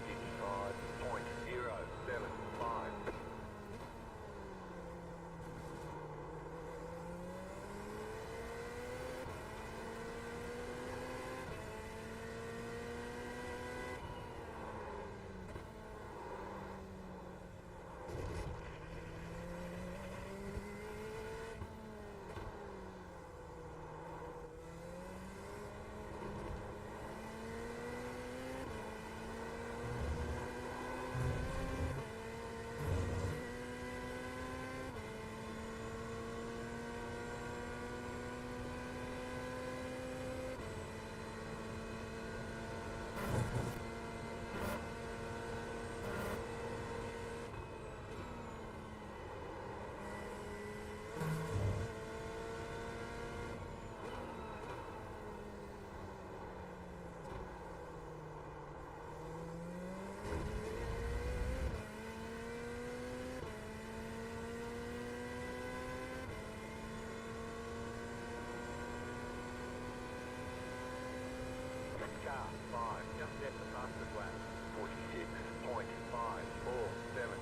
Car 5, just set the fastest lap. 46.547.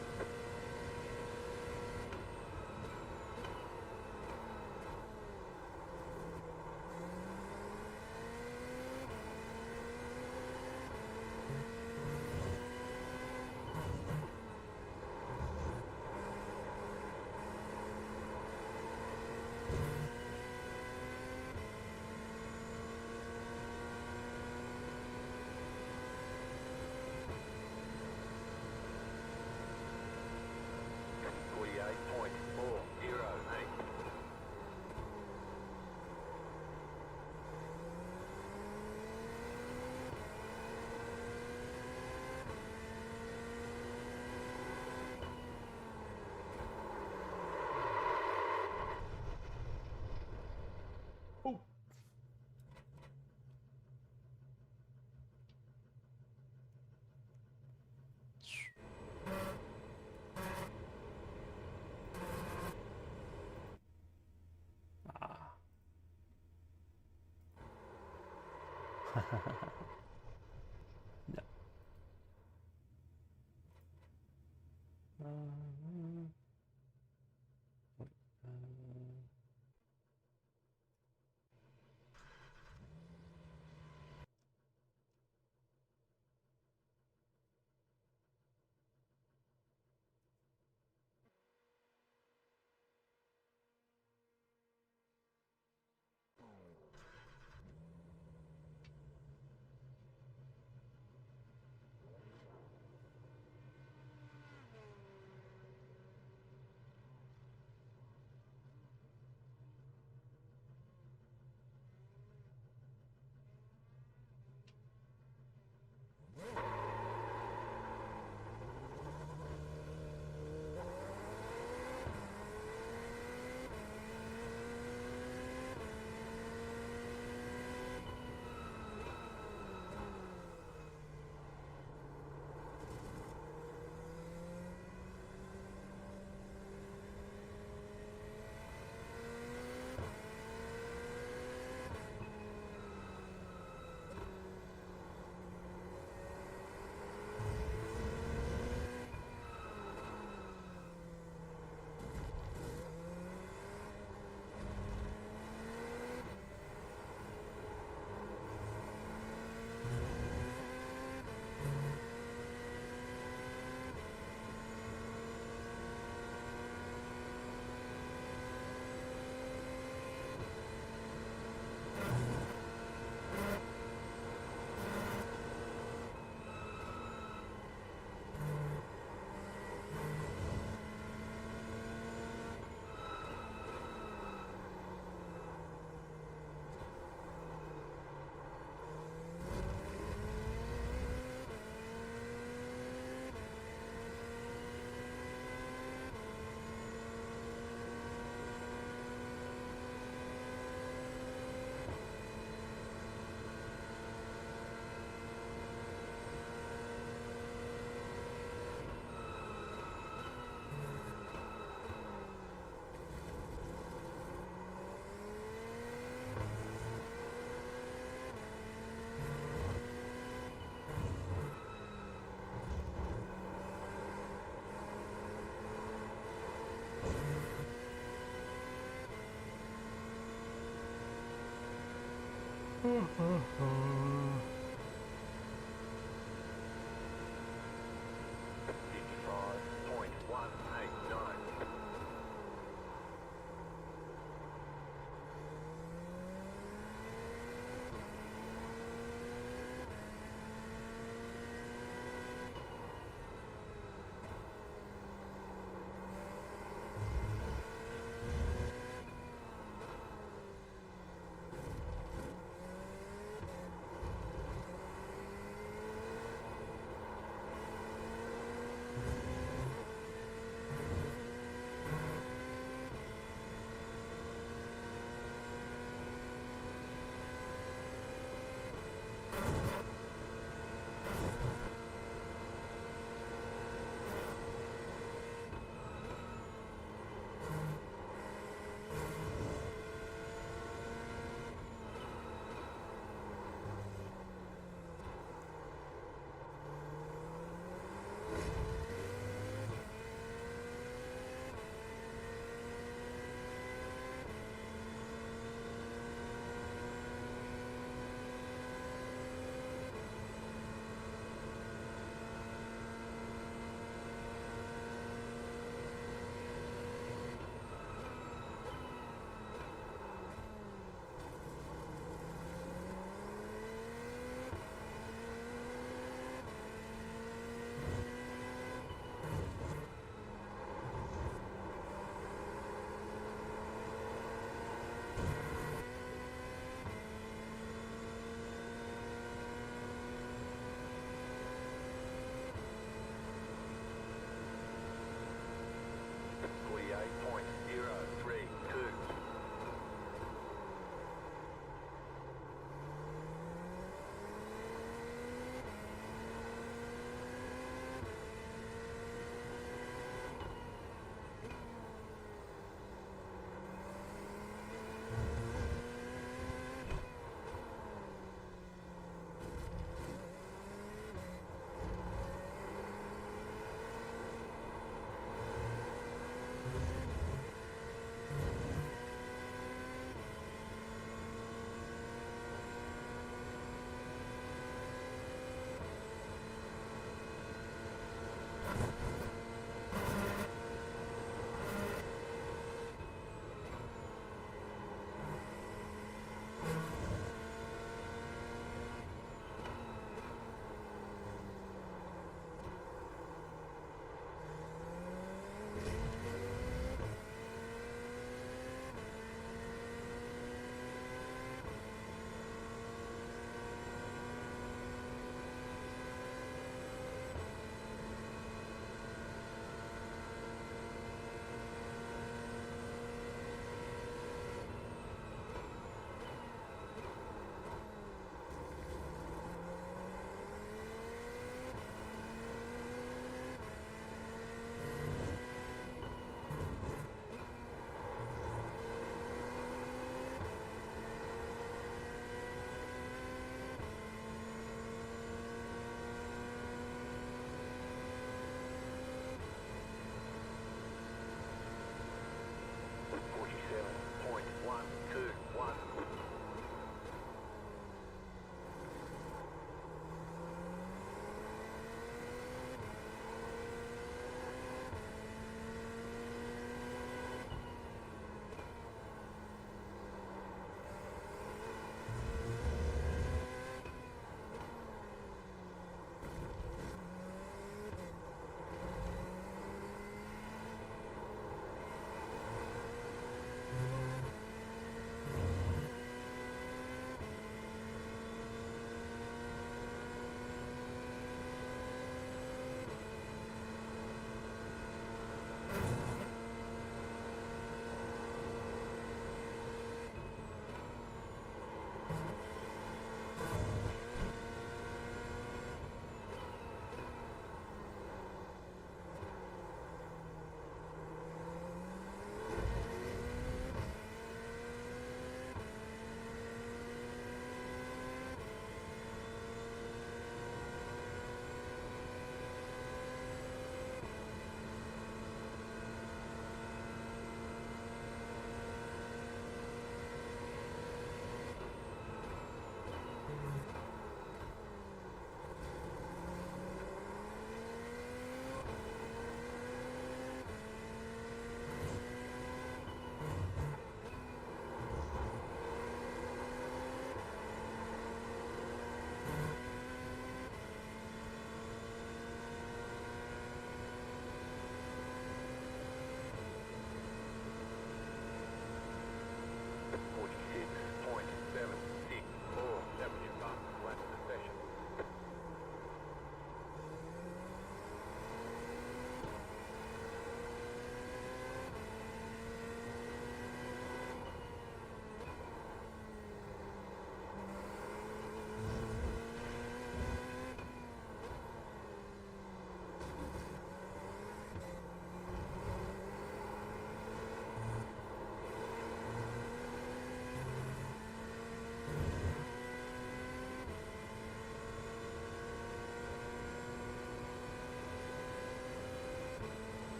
Oh. Ah. No. $55.189.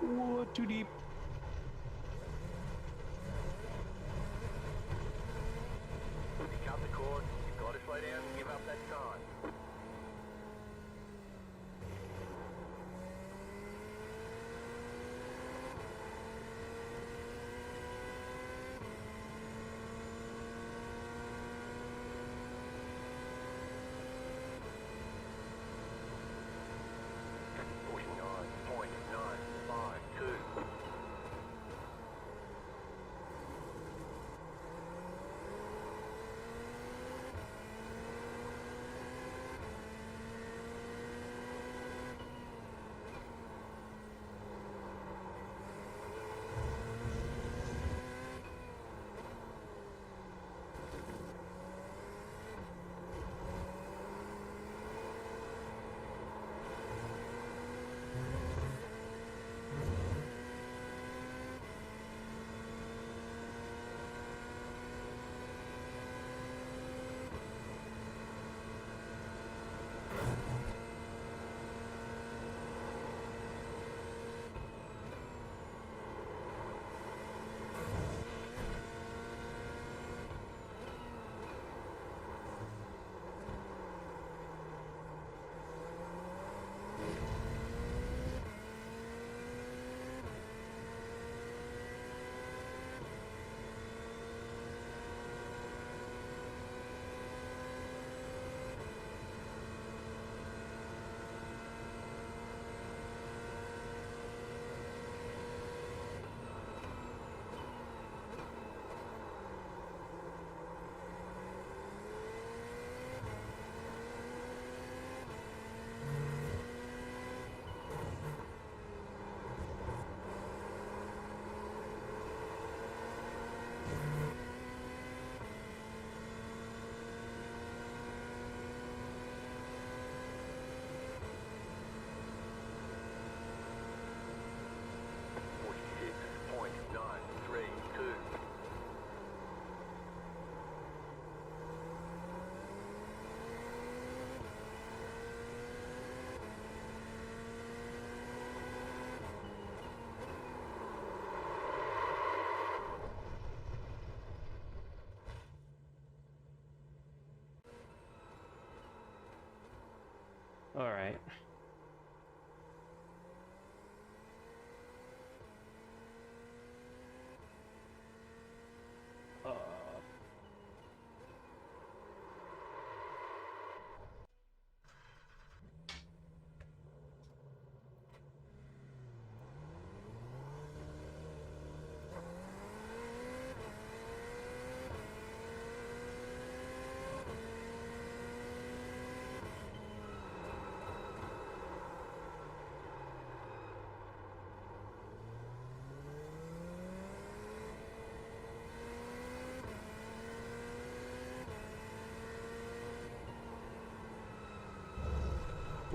Whoa, too deep. You cut the cord, you've got to slow down and give up that time. All right.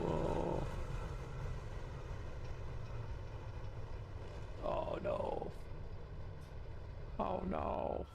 Whoa. Oh no. Oh no.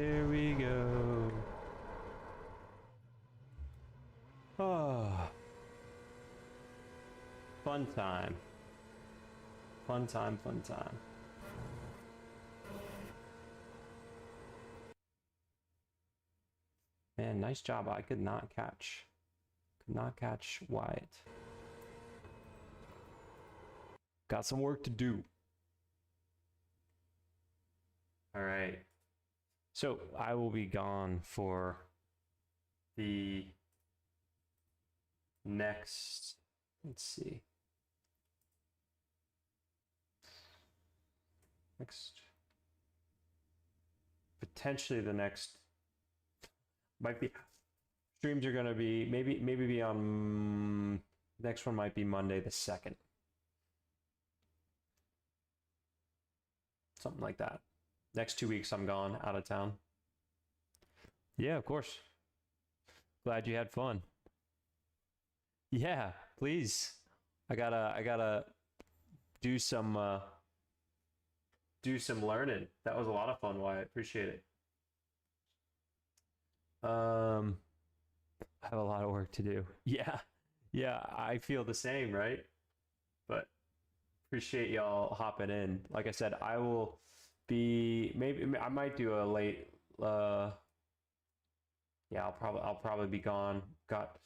Here we go. Oh. Fun time. Fun time, fun time. Man, nice job. I could not catch Wyatt. Got some work to do. All right. So I will be gone for the next, let's see. Potentially the next, might be, streams are going to be, maybe be on, next one might be Monday the 2nd. Something like that. Next 2 weeks I'm gone, out of town. Yeah, of course. Glad you had fun. Yeah, please. I gotta do some learning. That was a lot of fun, Wyatt. Appreciate it. I have a lot of work to do. Yeah, I feel the same, right? But appreciate y'all hopping in. Like I said, I will be, maybe I might do a late yeah, I'll probably be gone. Got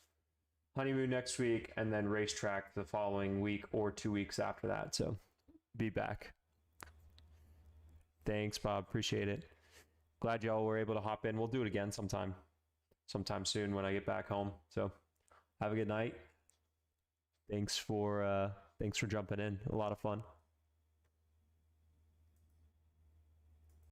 honeymoon next week and then racetrack the following week or 2 weeks after that. So be back. Thanks, Bob. Appreciate it. Glad y'all were able to hop in. We'll do it again sometime soon when I get back home. So have a good night. Thanks for jumping in. A lot of fun.